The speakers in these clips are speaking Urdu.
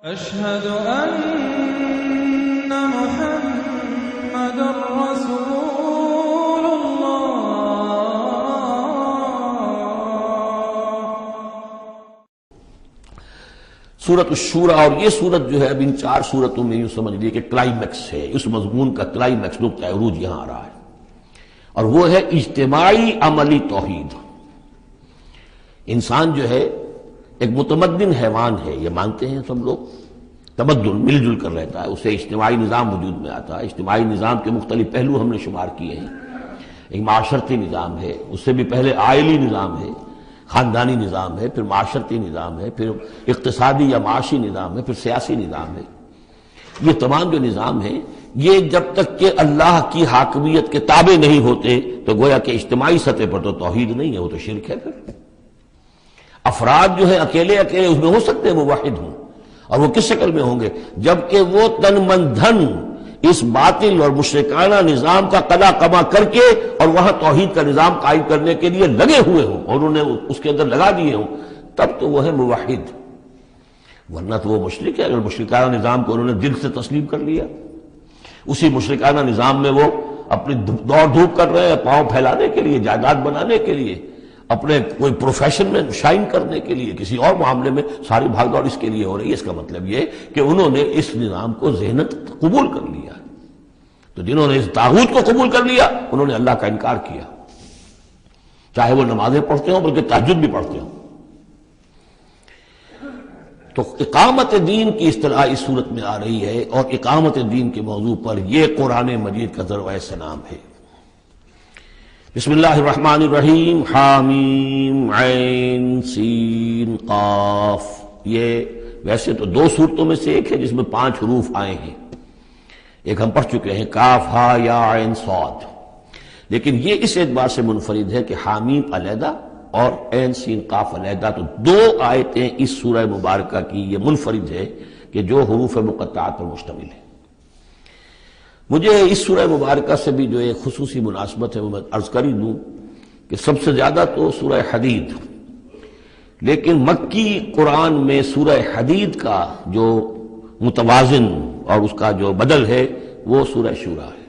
أشهد أن محمد رسول الله. سورۃ الشورى، اور یہ سورت جو ہے اب ان 4 سورتوں میں یوں سمجھ لیے کہ کلائمیکس ہے، اس مضمون کا کلائمیکس نقطہ عروج یہاں آ رہا ہے، اور وہ ہے اجتماعی عملی توحید۔ انسان جو ہے ایک متمدن حیوان ہے، یہ مانتے ہیں سب لوگ، تمدن مل جل کر رہتا ہے، اسے اجتماعی نظام وجود میں آتا ہے۔ اجتماعی نظام کے مختلف پہلو ہم نے شمار کیے ہیں، ایک معاشرتی نظام ہے، اس سے بھی پہلے عائلی نظام ہے، خاندانی نظام ہے، پھر معاشرتی نظام ہے، پھر اقتصادی یا معاشی نظام ہے، پھر سیاسی نظام ہے۔ یہ تمام جو نظام ہیں، یہ جب تک کہ اللہ کی حاکمیت کے تابع نہیں ہوتے تو گویا کہ اجتماعی سطح پر تو توحید نہیں ہے، وہ تو شرک ہے۔ پھر افراد جو ہیں اکیلے اس میں ہو سکتے ہیں موحد ہوں، اور وہ کس شکل میں ہوں گے؟ جبکہ وہ تن من دھن اس باطل اور مشرکانہ نظام کا قضا قما کر کے اور وہاں توحید کا نظام قائم کرنے کے لیے لگے ہوئے ہوں، اور انہوں نے اس کے اندر لگا دیے ہوں، تب تو وہ ہے موحد، ورنہ تو وہ مشرک ہے۔ اگر مشرکانہ نظام کو انہوں نے دل سے تسلیم کر لیا، اسی مشرکانہ نظام میں وہ اپنی دوڑ دھوپ کر رہے ہیں پاؤں پھیلانے کے لیے، جائیداد بنانے کے لیے، اپنے کوئی پروفیشن میں شائن کرنے کے لیے، کسی اور معاملے میں ساری بھاگ دوڑ اس کے لیے ہو رہی ہے۔ اس کا مطلب یہ کہ انہوں نے اس نظام کو ذہنت قبول کر لیا، تو جنہوں نے اس طاغوت کو قبول کر لیا انہوں نے اللہ کا انکار کیا، چاہے وہ نمازیں پڑھتے ہوں بلکہ تہجد بھی پڑھتے ہوں۔ تو اقامت دین کی اصطلاح اس صورت میں آ رہی ہے، اور اقامت دین کے موضوع پر یہ قرآن مجید کا ذروۂ سلام ہے۔ بسم اللہ الرحمن الرحیم، حامیم عین سین قاف۔ یہ ویسے تو 2 صورتوں میں سے ایک ہے جس میں 5 حروف آئے ہیں، ایک ہم پڑھ چکے ہیں کاف ہا یا عین صاد، لیکن یہ اس اعتبار سے منفرد ہے کہ حامیم علیحدہ اور عین سین قاف علیحدہ، تو 2 آیتیں اس سورہ مبارکہ کی یہ منفرد ہے کہ جو حروف مقطعات پر مشتمل ہے۔ مجھے اس سورہ مبارکہ سے بھی جو ایک خصوصی مناسبت ہے وہ میں عرض کر ہی دوں کہ سب سے زیادہ تو سورہ حدید، لیکن مکی قرآن میں سورہ حدید کا جو متوازن اور اس کا جو بدل ہے وہ سورہ شورى ہے۔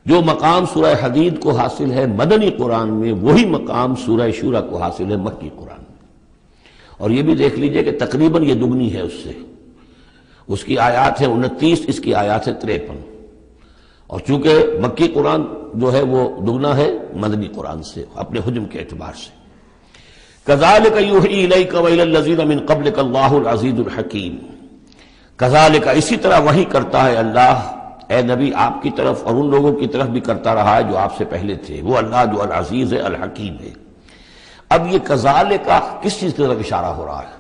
جو مقام سورہ حدید کو حاصل ہے مدنی قرآن میں، وہی مقام سورہ شورى کو حاصل ہے مکی قرآن میں، اور یہ بھی دیکھ لیجئے کہ تقریباً یہ دگنی ہے اس سے۔ اس کی آیات ہے 29، اس کی آیات ہے 53، اور چونکہ مکی قرآن جو ہے وہ دگنا ہے مدنی قرآن سے اپنے حجم کے اعتبار سے۔ کذالک یوحی الیک والی الذین من قبلک اللہ العزیز الحکیم۔ کذالک، اسی طرح وحی کرتا ہے اللہ اے نبی آپ کی طرف، اور ان لوگوں کی طرف بھی کرتا رہا ہے جو آپ سے پہلے تھے، وہ اللہ جو العزیز ہے الحکیم ہے۔ اب یہ کذالک کس چیز کی طرف اشارہ ہو رہا ہے؟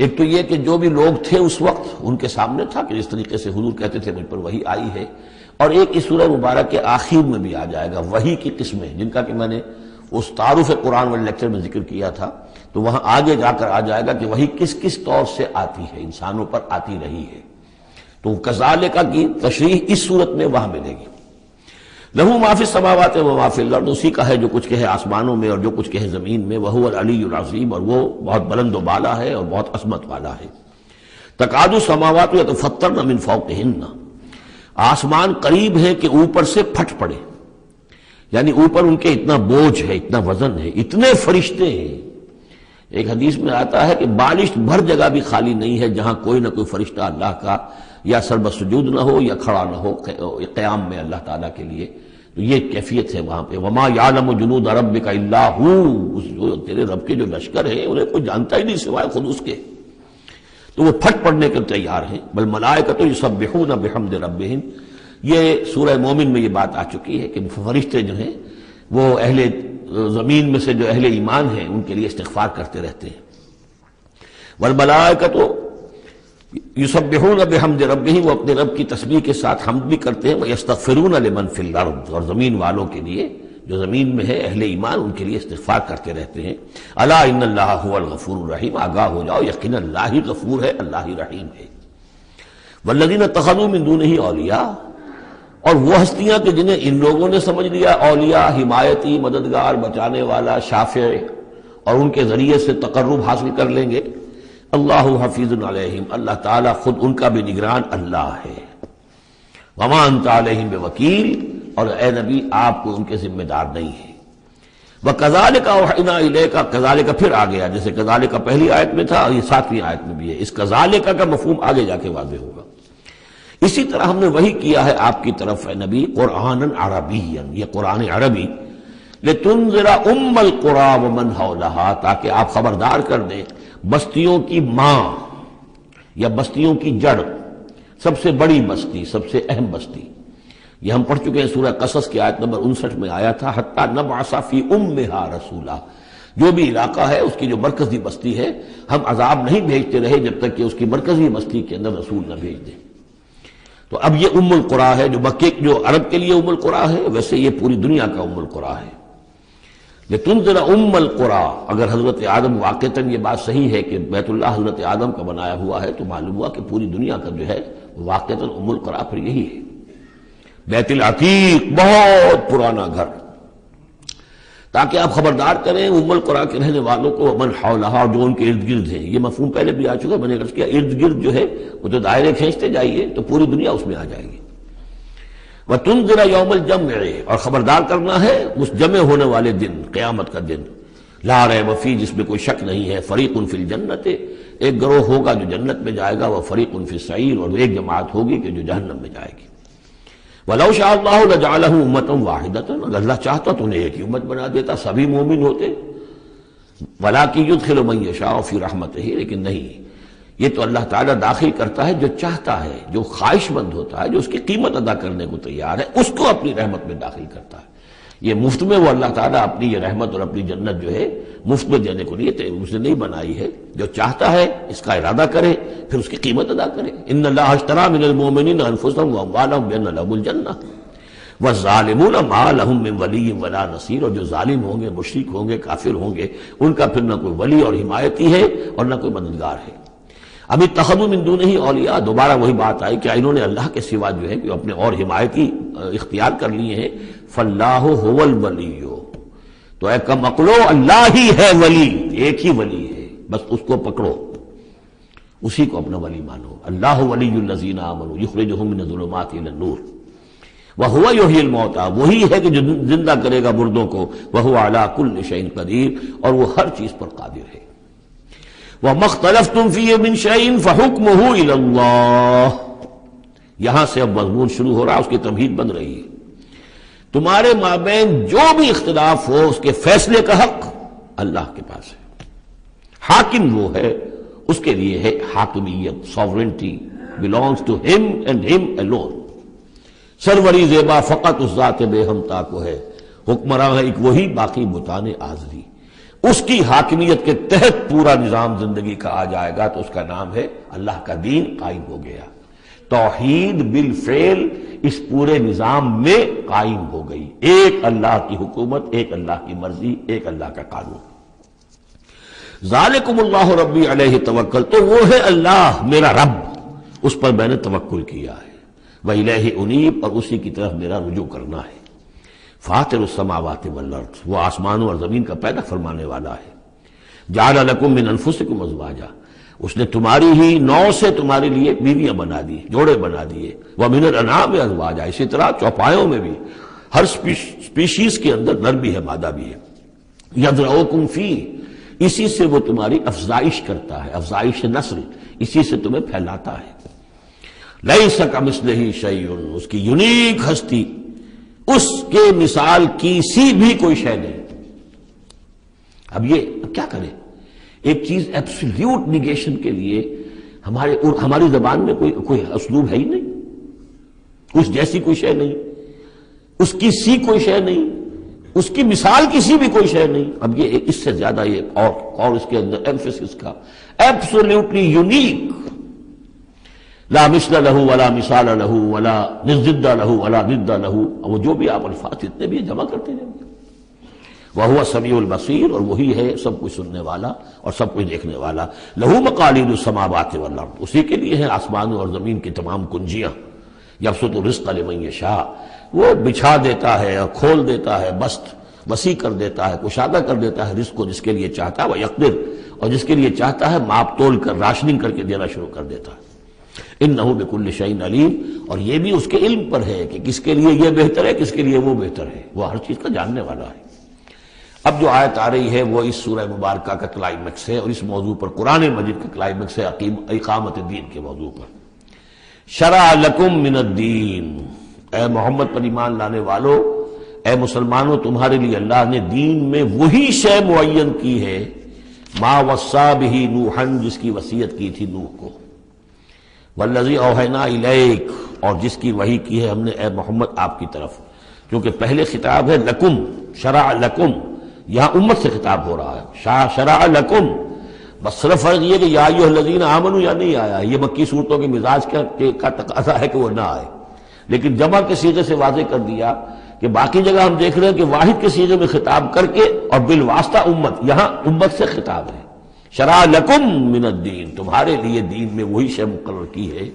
ایک تو یہ کہ جو بھی لوگ تھے اس وقت ان کے سامنے تھا کہ جس طریقے سے حضور کہتے تھے مجھ پر وحی آئی ہے، اور ایک اس سورہ مبارک کے آخر میں بھی آ جائے گا وحی کی قسمیں، جن کا کہ میں نے اس تعارف قرآن والے لیکچر میں ذکر کیا تھا، تو وہاں آگے جا کر آ جائے گا کہ وحی کس کس طور سے آتی ہے، انسانوں پر آتی رہی ہے۔ تو کذالک کی تشریح اس صورت میں وہاں ملے گی۔ لہو ما فی السماوات و ما فی الارض، اسی کا ہے جو کچھ کہے آسمانوں میں اور جو کچھ کہے زمین میں، وہو العلی العظیم، اور وہ بہت بلند و بالا ہے اور بہت عظمت والا ہے۔ تکاد السماوات یتفطرن من فوقہن، آسمان قریب ہے کہ اوپر سے پھٹ پڑے، یعنی اوپر ان کے اتنا بوجھ ہے، اتنا وزن ہے، اتنے فرشتے ہیں۔ ایک حدیث میں آتا ہے کہ بالشت بھر جگہ بھی خالی نہیں ہے جہاں کوئی نہ کوئی فرشتہ اللہ کا یا سرب سجود نہ ہو یا کھڑا نہ ہو قیام میں اللہ تعالیٰ کے لیے، تو یہ کیفیت ہے وہاں پہ۔ وما یعلم جنود ربک الا ہو، جو تیرے رب کے جو لشکر ہیں انہیں کوئی جانتا ہی نہیں سوائے خود اس کے، تو وہ پھٹ پڑنے کے تیار ہیں۔ بل ملائکۃ یسبحون بحمد ربہم، یہ سورہ مومن میں یہ بات آ چکی ہے کہ فرشتے جو ہیں وہ اہل زمین میں سے جو اہل ایمان ہیں ان کے لیے استغفار کرتے رہتے ہیں۔ والملائکۃ یسبحون بحمد ربہم، وہ اپنے رب کی تسبیح کے ساتھ حمد بھی کرتے ہیں، ویستغفرون لمن فی الارض، اور زمین والوں کے لیے جو زمین میں ہے اہل ایمان ان کے لیے استغفار کرتے رہتے ہیں۔ الا ان اللہ هو الغفور الرحیم، آگاہ ہو جاؤ یقینا اللہ ہی غفور ہے، اللہ ہی رحیم ہے۔ والذین اتخذوا من دونہ اولیاء، اور وہ ہستیاں کہ جنہیں ان لوگوں نے سمجھ لیا اولیاء، حمایتی، مددگار، بچانے والا، شافع، اور ان کے ذریعے سے تقرب حاصل کر لیں گے۔ اللہ حفیظ علیہم، اللہ تعالیٰ خود ان کا بھی نگران اللہ ہے۔ وما انت علیہم بوکیل، اور اے نبی آپ کو ان کے ذمہ دار نہیں ہے۔ وَكَذَلِكَ أَوْحَيْنَا إِلَيْكَ، کذالک پھر آ گیا، جیسے کذالک پہلی آیت میں تھا اور یہ 7ویں آیت میں بھی ہے، اس کذالک کا مفہوم آگے جا کے واضح ہوگا۔ اسی طرح ہم نے وہی کیا ہے آپ کی طرف اے نبی، قرآنًا عربیًا، یہ قرآن عربی، لِتُنذِرَ أُمَّ الْقُرَىٰ وَمَنْ حَوْلَهَا، تاکہ آپ خبردار کر دیں بستیوں کی ماں یا بستیوں کی جڑ، سب سے بڑی بستی، سب سے اہم بستی۔ یہ ہم پڑھ چکے ہیں سورہ قصص کی آیت نمبر 59 میں آیا تھا، حتیٰ نبعث فی امہا رسولا، جو بھی علاقہ ہے اس کی جو مرکزی بستی ہے ہم عذاب نہیں بھیجتے رہے جب تک کہ اس کی مرکزی بستی کے اندر رسول نہ بھیج دیں۔ تو اب یہ ام القریٰ ہے، جو مکے جو عرب کے لیے ام القریٰ ہے، ویسے یہ پوری دنیا کا ام القریٰ ہے۔ لتنذر ام القریٰ، اگر حضرت آدم واقعتاً یہ بات صحیح ہے کہ بیت اللہ حضرت آدم کا بنایا ہوا ہے، تو معلوم ہوا کہ پوری دنیا کا جو ہے واقعتاً ام القریٰ پھر یہی ہے، بیت العتیق، بہت پرانا گھر، تاکہ آپ خبردار کریں ام القریٰ کے رہنے والوں کو، من حولہا، جو ان کے ارد گرد ہیں۔ یہ مفہوم پہلے بھی آ چکا، میں نے عرض کیا ارد گرد جو ہے وہ تو دائرے کھینچتے جائیے تو پوری دنیا اس میں آ جائے گی۔ وَتُنذِرَ يَوْمَ الْجَمْعِ، اور خبردار کرنا ہے اس جمع ہونے والے دن، قیامت کا دن، لا ریب فیہ، جس میں کوئی شک نہیں ہے، فریق فی الجنت، ایک گروہ ہوگا جو جنت میں جائے گا، وفریق فی السعیر، اور ایک جماعت ہوگی کہ جو جہنم میں جائے گی۔ وَلَوْ شَاءَ اللَّهُ لَجَعَلَهُمْ أُمَّةً وَاحِدَةً، اگر اللہ چاہتا تو انہیں ایک ہی امت بنا دیتا، سبھی مومن ہوتے۔ وَلَٰكِن يُدْخِلُ مَن يَشَاءُ فِي رَحْمَتِهِ، لیکن نہیں، یہ تو اللہ تعالیٰ داخل کرتا ہے جو چاہتا ہے، جو خواہش مند ہوتا ہے، جو اس کی قیمت ادا کرنے کو تیار ہے، اس کو اپنی رحمت میں داخل کرتا ہے۔ یہ مفت میں وہ اللہ تعالیٰ اپنی یہ رحمت اور اپنی جنت جو ہے مفت میں دینے کو اس نے نہیں بنائی ہے، جو چاہتا ہے اس کا ارادہ کرے، پھر اس کی قیمت ادا کرے۔ ان اللہ اشتری من المؤمنین انفسهم واموالهم بان لهم الجنہ والظالمون ما لهم من ولی ولا نصیر، اور جو ظالم ہوں گے، مشرک ہوں گے، کافر ہوں گے، ان کا پھر نہ کوئی ولی اور حمایتی ہے اور نہ کوئی مددگار ہے۔ ابھی اتخذوا من دونہ اولیاء، دوبارہ وہی بات آئی کہ انہوں نے اللہ کے سوا جو ہے کہ اپنے اور حمایتی اختیار کر لیے ہیں۔ فاللہ هو الولی، تو اے کم عقلو، اللہ ہی ہے ولی، ایک ہی ولی ہے، بس اس کو پکڑو، اسی کو اپنا ولی مانو۔ اللہ ولی الذین آمنوا یخرجہم من الظلمات الی النور وہو یحیی الموتیٰ، وہی ہے کہ جو زندہ کرے گا مردوں کو، وہو علی کل شیء قدیر، اور وہ ہر چیز پر قادر ہے۔ وَمَا اخْتَلَفْتُمْ فِيهِ مِنْ شَيْءٍ فَحُكْمُهُ إِلَى اللَّهِ، یہاں سے اب مضمون شروع ہو رہا، اس کی تمہید بن رہی ہے۔ تمہارے مابین جو بھی اختلاف ہو اس کے فیصلے کا حق اللہ کے پاس ہے، حاکم وہ ہے، اس کے لیے ہے حاکمیت، sovereignty belongs to him and him alone۔ سروری زیبا فقط اس ذات بے ہمتا کو ہے، حکمراں ہے ایک وہی، باقی بتانے آزری۔ اس کی حاکمیت کے تحت پورا نظام زندگی کا آ جائے گا تو اس کا نام ہے اللہ کا دین قائم ہو گیا، توحید بالفعل اس پورے نظام میں قائم ہو گئی، ایک اللہ کی حکومت، ایک اللہ کی مرضی، ایک اللہ کا قانون۔ ذالکم اللہ ربی علیہ توکل، تو وہ ہے اللہ میرا رب، اس پر میں نے توکل کیا ہے، وإلیہ انیب، اور اسی کی طرف میرا رجوع کرنا ہے۔ فاطر السماوات والارض، وہ آسمانوں اور زمین کا پیدا فرمانے والا ہے۔ جعل لکم من انفسکم ازواجا، اس نے تمہاری ہی نوع سے تمہارے لیے بیویاں بنا دی، جوڑے بنا دیے۔ ومن الانعام ازواجا، اسی طرح چوپایوں میں بھی ہر سپیشیز کے اندر نر بھی ہے، مادہ بھی ہے۔ یذرؤکم فیہ، اسی سے وہ تمہاری افزائش کرتا ہے، افزائش نسل، اسی سے تمہیں پھیلاتا ہے۔ لیس کمثلہ شیء، اس کی یونیک ہستی، اس کے مثال کی سی بھی کوئی شے نہیں۔ اب یہ کیا کریں، ایک چیز ایبسلیوٹ نیگیشن کے لیے ہماری زبان میں کوئی اسلوب ہے ہی نہیں، اس جیسی کوئی شے نہیں، اس کی سی کوئی شے نہیں، اس کی مثال کسی بھی کوئی شے نہیں۔ اب یہ اس سے زیادہ یہ اور اس کے اندر ایمفیسس کا ایبسلیوٹلی یونیک، لا مثل لہ ولا مثال لہ ولا ضد لہ ولا ضد لہ، وہ جو بھی آپ الفاظ اتنے بھی جمع کرتے جائیں گے۔ وہو السمیع البصیر، اور وہی ہے سب کچھ سننے والا اور سب کچھ دیکھنے والا۔ لہ مقالید السماوات والارض، اسی کے لیے ہیں آسمانوں اور زمین کی تمام کنجیاں۔ یبسط الرزق لمن یشاء، وہ بچھا دیتا ہے اور کھول دیتا ہے، بست وسیع کر دیتا ہے، کشادہ کر دیتا ہے رزق کو جس کے لیے چاہتا ہے، ویقدر، اور جس کے لیے چاہتا ہے ماپ تول کر راشننگ کر کے دینا شروع کر دیتا ہے۔ انہ بکل شیء علیم، اور یہ بھی اس کے علم پر ہے کہ کس کے لیے یہ بہتر ہے، کس کے لیے وہ بہتر ہے، وہ ہر چیز کا جاننے والا ہے۔ اب جو آیت آ رہی ہے وہ اس سورہ مبارکہ کا کلائمیکس ہے، اور اس موضوع پر قرآن مجید کا کلائمیکس ہے، اقامت دین کے موضوع پر۔ شرع لکم من الدین، اے محمد پر ایمان لانے والو، اے مسلمانوں، تمہارے لیے اللہ نے دین میں وہی شے معین کی ہے، ما وصی بہ نوحا، جس کی وصیت کی تھی نوح کو، والذی اوحینا الیک، اور جس کی وحی کی ہے ہم نے اے محمد آپ کی طرف، کیونکہ پہلے خطاب ہے لکم، شرع لکم، یہاں امت سے خطاب ہو رہا ہے، شرع لکم، بس صرف فرق یہ کہ یا ایھا الذین آمنوا یا نہیں آیا، یہ مکی صورتوں کے مزاج کا تقاضا ہے کہ وہ نہ آئے، لیکن جمع کے صیغے سے واضح کر دیا کہ باقی جگہ ہم دیکھ رہے ہیں کہ واحد کے صیغے میں خطاب کر کے اور بالواسطہ امت، یہاں امت سے خطاب ہے۔ شرع لکم من الدین، تمہارے لیے دین میں وہی شے مقرر کی ہے،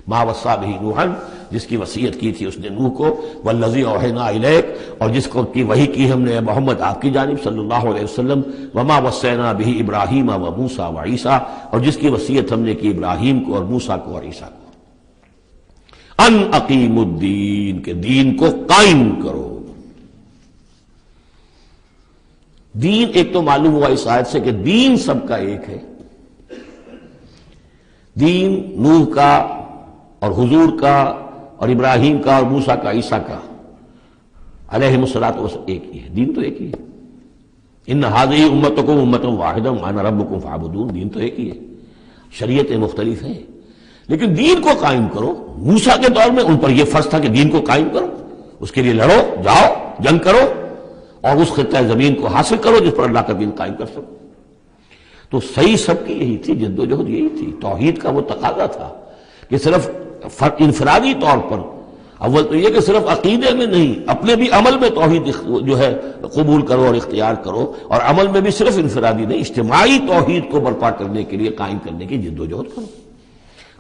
ما وصی بہ نوحا، جس کی وصیت کی تھی اس نے نوح کو، والذی اوحینا الیک، اور جس کو کی وحی کی ہم نے محمد آپ کی جانب صلی اللہ علیہ وسلم، وما وصینا بہ ابراہیم و موسیٰ و عیسیٰ، اور جس کی وصیت ہم نے کی ابراہیم کو اور موسیٰ کو اور عیسیٰ کو، ان اقیموا الدین، کہ دین کو قائم کرو۔ دین ایک تو معلوم ہوا اس آیت سے کہ دین سب کا ایک ہے، دین نوح کا اور حضور کا اور ابراہیم کا اور موسیٰ کا، عیسیٰ کا علیہم الصلاۃ والسلام ایک ہی ہے، دین تو ایک ہی ہے۔ ان ہذہ امتکم امۃ واحدہ وانا ربکم فاعبدون، دین تو ایک ہی ہے، شریعتیں مختلف ہیں لیکن دین کو قائم کرو۔ موسیٰ کے دور میں ان پر یہ فرض تھا کہ دین کو قائم کرو، اس کے لیے لڑو، جاؤ، جنگ کرو اور اس خطہ زمین کو حاصل کرو جس پر اللہ کا دین قائم کر سکو۔ تو صحیح سب کی یہی تھی، جد و جہد یہی تھی، توحید کا وہ تقاضا تھا کہ صرف انفرادی طور پر، اول تو یہ کہ صرف عقیدے میں نہیں، اپنے بھی عمل میں توحید جو ہے قبول کرو اور اختیار کرو، اور عمل میں بھی صرف انفرادی نہیں، اجتماعی توحید کو برپا کرنے کے لیے، قائم کرنے کی جد و جہد کرو۔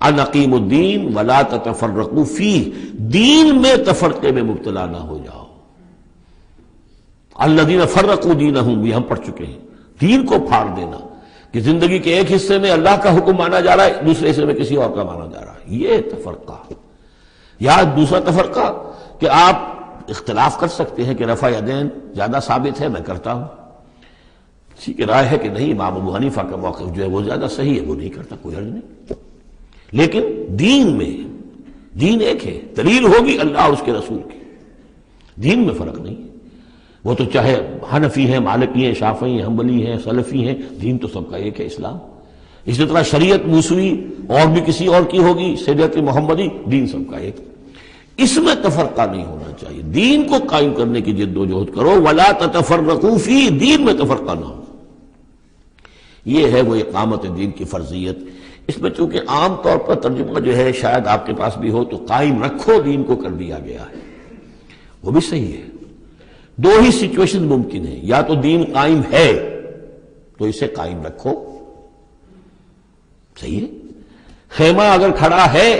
ان اقیموا الدین ولا تتفرقوا فیہ، دین میں تفرقے میں مبتلا نہ ہو جاؤ۔ الذین فرقوا دینہم، یہ ہم پڑھ چکے ہیں، دین کو پھاڑ دینا کہ زندگی کے ایک حصے میں اللہ کا حکم مانا جا رہا ہے، دوسرے حصے میں کسی اور کا مانا جا رہا ہے، یہ تفرقہ۔ یا دوسرا تفرقہ کہ آپ اختلاف کر سکتے ہیں کہ رفع یدین زیادہ ثابت ہے، میں کرتا ہوں، کسی کی رائے ہے کہ نہیں امام ابو حنیفہ کا موقف جو ہے وہ زیادہ صحیح ہے، وہ نہیں کرتا، کوئی حرج نہیں۔ لیکن دین میں، دین ایک ہے، دلیل ہوگی اللہ اور اس کے رسول کی، دین میں فرق نہیں ہے۔ وہ تو چاہے حنفی ہیں، مالکی ہیں، شافعی ہیں، حنبلی ہیں، سلفی ہیں، دین تو سب کا ایک ہے، اسلام۔ اسی طرح شریعت موسوی اور بھی کسی اور کی ہوگی، شریعت محمدی، دین سب کا ایک، اس میں تفرقہ نہیں ہونا چاہیے۔ دین کو قائم کرنے کی جد و جہد کرو، ولا تتفرقوا فی، دین میں تفرقہ نہ ہو۔ یہ ہے وہ اقامت دین کی فرضیت۔ اس میں چونکہ عام طور پر ترجمہ جو ہے شاید آپ کے پاس بھی ہو تو قائم رکھو دین کو کر دیا گیا ہے، وہ بھی صحیح ہے۔ دو ہی سچویشن ممکن ہے، یا تو دین قائم ہے تو اسے قائم رکھو، صحیح ہے۔ خیمہ اگر کھڑا ہے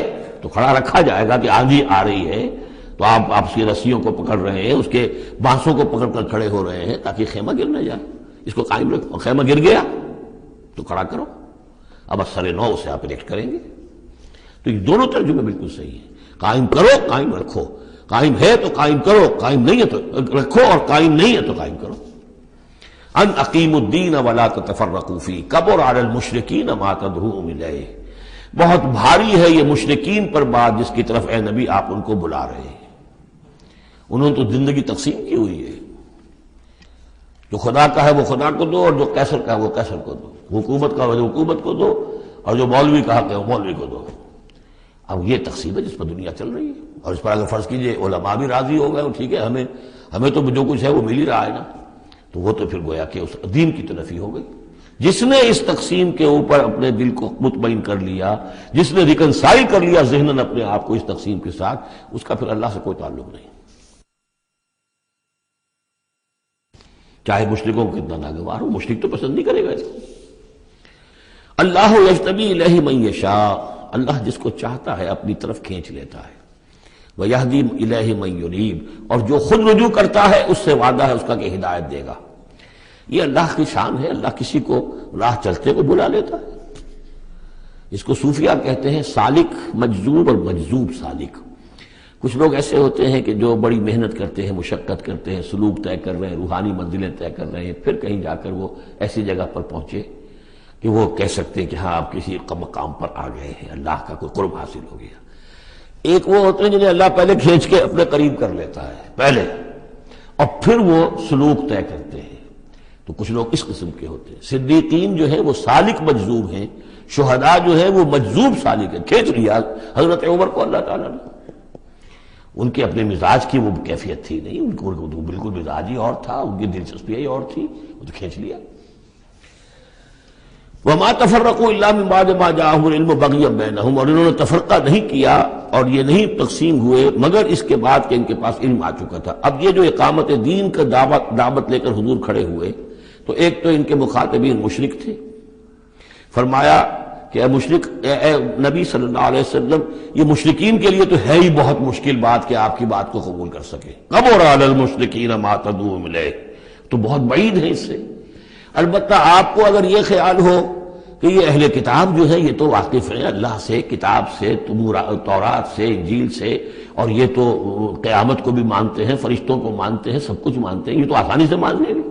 تو کھڑا رکھا جائے گا کہ آندھی آ رہی ہے تو آپ اس کی رسیوں کو پکڑ رہے ہیں، اس کے بانسوں کو پکڑ کر کھڑے ہو رہے ہیں تاکہ خیمہ گر نہ جائے، اس کو قائم رکھو۔ خیمہ گر گیا تو کھڑا کرو، اب اثر نو اسے آپ ریکٹ کریں گے۔ تو یہ دونوں ترجمے بالکل صحیح ہیں، قائم کرو، قائم رکھو، قائم ہے تو قائم کرو، قائم نہیں ہے تو رکھو، اور قائم نہیں ہے تو قائم کرو۔ ان اقیموا الدین ولا تتفرقوا فیہ کبر علی المشرکین ما تدعوہم الیہ، بہت بھاری ہے یہ مشرکین پر بات جس کی طرف اے نبی آپ ان کو بلا رہے ہیں۔ انہوں نے تو زندگی تقسیم کی ہوئی ہے، جو خدا کا ہے وہ خدا کو دو، اور جو قیصر کا ہے وہ قیصر کو دو، حکومت کا ہے وہ حکومت کو دو، اور جو مولوی کا حق ہے وہ مولوی کو دو۔ اب یہ تقسیم ہے جس پر دنیا چل رہی ہے، اور اس پر اگر فرض کیجئے علماء بھی راضی ہو گئے، ٹھیک ہے، ہمیں تو جو کچھ ہے وہ مل ہی رہا ہے نا، تو وہ تو پھر گویا کہ اس دین کی تنفی ہو گئی۔ جس نے اس تقسیم کے اوپر اپنے دل کو مطمئن کر لیا، جس نے ریکنسائل کر لیا ذہناً اپنے آپ کو اس تقسیم کے ساتھ، اس کا پھر اللہ سے کوئی تعلق نہیں، چاہے مشرکوں کو کتنا ناگوار ہو، مشرک تو پسند نہیں کرے گا اس کو۔ اللہ یجتبی الیہ من یشاء، اللہ جس کو چاہتا ہے اپنی طرف کھینچ لیتا ہے، وَيَهْدِي إِلَيْهِ مَن يُنِيبُ، اور جو خود رجوع کرتا ہے اس سے وعدہ ہے اس کا کہ ہدایت دے گا۔ یہ اللہ کی شان ہے، اللہ کسی کو راہ چلتے کو بلا لیتا ہے۔ اس کو صوفیہ کہتے ہیں سالک مجذوب اور مجذوب سالک۔ کچھ لوگ ایسے ہوتے ہیں کہ جو بڑی محنت کرتے ہیں، مشقت کرتے ہیں، سلوک طے کر رہے ہیں، روحانی منزلیں طے کر رہے ہیں، پھر کہیں جا کر وہ ایسی جگہ پر پہنچے کہ وہ کہہ سکتے ہیں کہ ہاں آپ کسی مقام پر آ گئے ہیں، اللہ کا کوئی قرب حاصل ہو گیا۔ ایک وہ ہوتے ہیں جنہیں اللہ پہلے کھینچ کے اپنے قریب کر لیتا ہے پہلے، اور پھر وہ سلوک طے کرتے ہیں۔ تو کچھ لوگ اس قسم کے ہوتے ہیں۔ صدیقین جو ہیں وہ سالک مجذوب ہیں، شہداء جو ہیں وہ مجذوب سالک ہیں، کھینچ لیا حضرت عمر کو اللہ تعالیٰ نے۔ ان کے اپنے مزاج کی وہ کیفیت تھی نہیں، ان کو بالکل مزاج ہی اور تھا، ان کی دلچسپی ہی اور تھی، وہ تو کھینچ لیا۔ وما تفرقوا الا من بعد ما جاءهم العلم بغيا بينهم، اور انہوں نے تفرقہ نہیں کیا اور یہ نہیں تقسیم ہوئے مگر اس کے بعد کہ ان کے پاس علم آ چکا تھا۔ اب یہ جو اقامت دین کا دعوت لے کر حضور کھڑے ہوئے تو ایک تو ان کے مخاطبین مشرک تھے۔ فرمایا کہ اے مشرک، اے نبی صلی اللہ علیہ وسلم، یہ مشرکین کے لیے تو ہے ہی بہت مشکل بات کہ آپ کی بات کو قبول کر سکے۔ کبر علی المشرکین ما تدعوهم الیہ، تو بہت بعید ہے اس سے۔ البتہ آپ کو اگر یہ خیال ہو کہ یہ اہل کتاب جو ہے یہ تو واقف ہیں اللہ سے، کتاب سے، تورات سے، انجیل سے، اور یہ تو قیامت کو بھی مانتے ہیں، فرشتوں کو مانتے ہیں، سب کچھ مانتے ہیں، یہ تو آسانی سے مان لیں گے،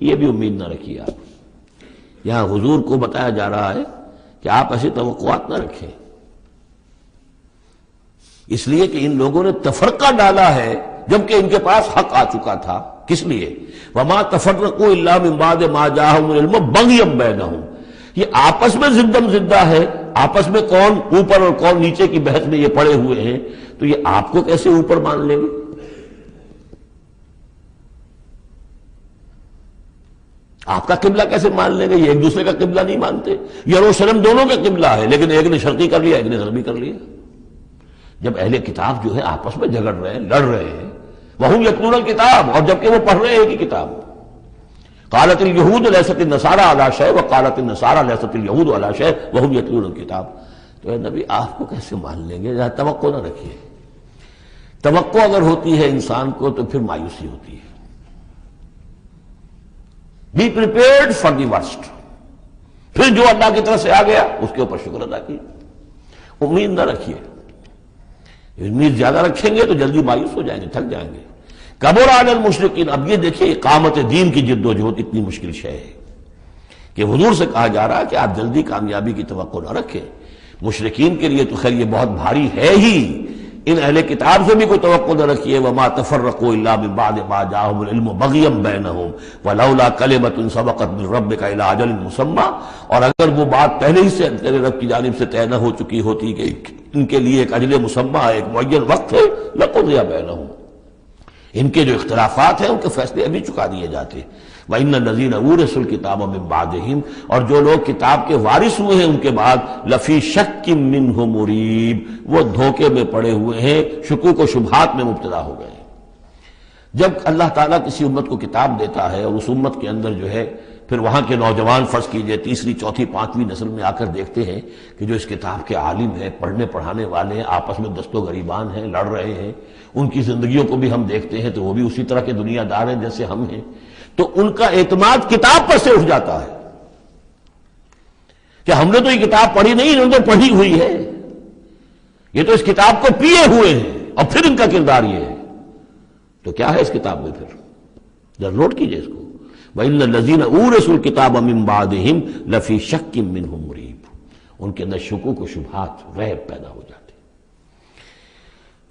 یہ بھی امید نہ رکھیے آپ۔ یہاں حضور کو بتایا جا رہا ہے کہ آپ ایسی توقعات نہ رکھیں، اس لیے کہ ان لوگوں نے تفرقہ ڈالا ہے جبکہ ان کے پاس حق آ چکا تھا۔ کس لیے؟ وما تفرقوا الا من بعد ما جاءهم العلم بغيا بينهم، یہ آپس میں زدم زدہ ہے، آپس میں کون اوپر اور کون نیچے کی بحث میں یہ پڑے ہوئے ہیں، تو یہ آپ کو کیسے اوپر مان لیں گے؟ آپ کا قبلہ کیسے مان لیں گے؟ یہ ایک دوسرے کا قبلہ نہیں مانتے۔ یروشلم دونوں کا قبلہ ہے لیکن ایک نے شرقی کر لیا، ایک نے غربی کر لیا۔ جب اہل کتاب جو ہے آپس میں جھگڑ رہے ہیں، لڑ رہے ہیں، وہم یتلون الکتاب، اور جبکہ وہ پڑھ رہے ہیں کہ کتاب۔ قالت اليہود لیست النصارى علی شیء وقالت النصارى لیست اليہود علی شیء وہم یتلون الکتاب۔ تو اے نبی آپ کو کیسے مان لیں گے؟ توقع نہ رکھیے۔ توقع اگر ہوتی ہے انسان کو تو پھر مایوسی ہوتی ہے۔ Be prepared for the worst, پھر جو اللہ کی طرف سے آ گیا اس کے اوپر شکر ادا کیے، امید نہ رکھیے۔ امید زیادہ رکھیں گے تو جلدی مایوس ہو جائیں گے، تھک جائیں گے۔ کبر علی المشرکین، اب یہ دیکھیے اقامت دین کی جد و جہد اتنی مشکل شے ہے کہ حضور سے کہا جا رہا ہے کہ آپ جلدی کامیابی کی توقع نہ رکھیں۔ مشرکین کے لیے تو خیر یہ بہت بھاری ہے ہی، ان اہل کتاب سے بھی کوئی توقع نہ رکھیے۔ وما تفرقوا الا من بعد ما جاءهم العلم بغيا بينهم ولولا كلمة سبقت من ربك الى اجل مسمى، اور اگر وہ بات پہلے ہی سے تیرے رب کی جانب سے طے نہ ہو چکی ہوتی کہ ان کے لیے ایک اجل مسمى، ایک معین وقت ہے، لقضي بينهم، ان کے جو اختلافات ہیں ان کے فیصلے ابھی چکا دیے جاتے۔ وَإِنَّ الَّذِينَ أُورِثُوا الْكِتَابَ مِن بَعْدِهِمْ، اور جو لوگ کتاب کے وارث ہوئے ہیں ان کے بعد، لَفِي شَكٍّ مِّنْهُ مُرِيبٍ، وہ دھوکے میں پڑے ہوئے ہیں، شکوک و شبہات میں مبتلا ہو گئے ہیں۔ جب اللہ تعالیٰ کسی امت کو کتاب دیتا ہے اور اس امت کے اندر جو ہے پھر وہاں کے نوجوان فرض کیجئے تیسری چوتھی پانچویں نسل میں آ کر دیکھتے ہیں کہ جو اس کتاب کے عالم ہیں، پڑھنے پڑھانے والے ہیں، آپس میں دست و گریبان ہیں، لڑ رہے ہیں، ان کی زندگیوں کو بھی ہم دیکھتے ہیں تو وہ بھی اسی طرح کے دنیا دار ہیں جیسے ہم ہیں، تو ان کا اعتماد کتاب پر سے اٹھ جاتا ہے کہ ہم نے تو یہ کتاب پڑھی نہیں، انہوں نے تو پڑھی ہوئی ہے، یہ تو اس کتاب کو پیے ہوئے ہیں، اور پھر ان کا کردار یہ ہے۔ تو کیا ہے اس کتاب میں؟ پھر ذرا نوٹ کیجئے اس کو۔ وَإِنَّ الَّذِينَ أُورِثُوا الْكِتَابَ مِن بَعْدِهِمْ لَفِي شَكٍّ مِّنْهُ مُرِيبٍ، ان کے اندر شکوک و شبہات، ریب پیدا ہو جاتے۔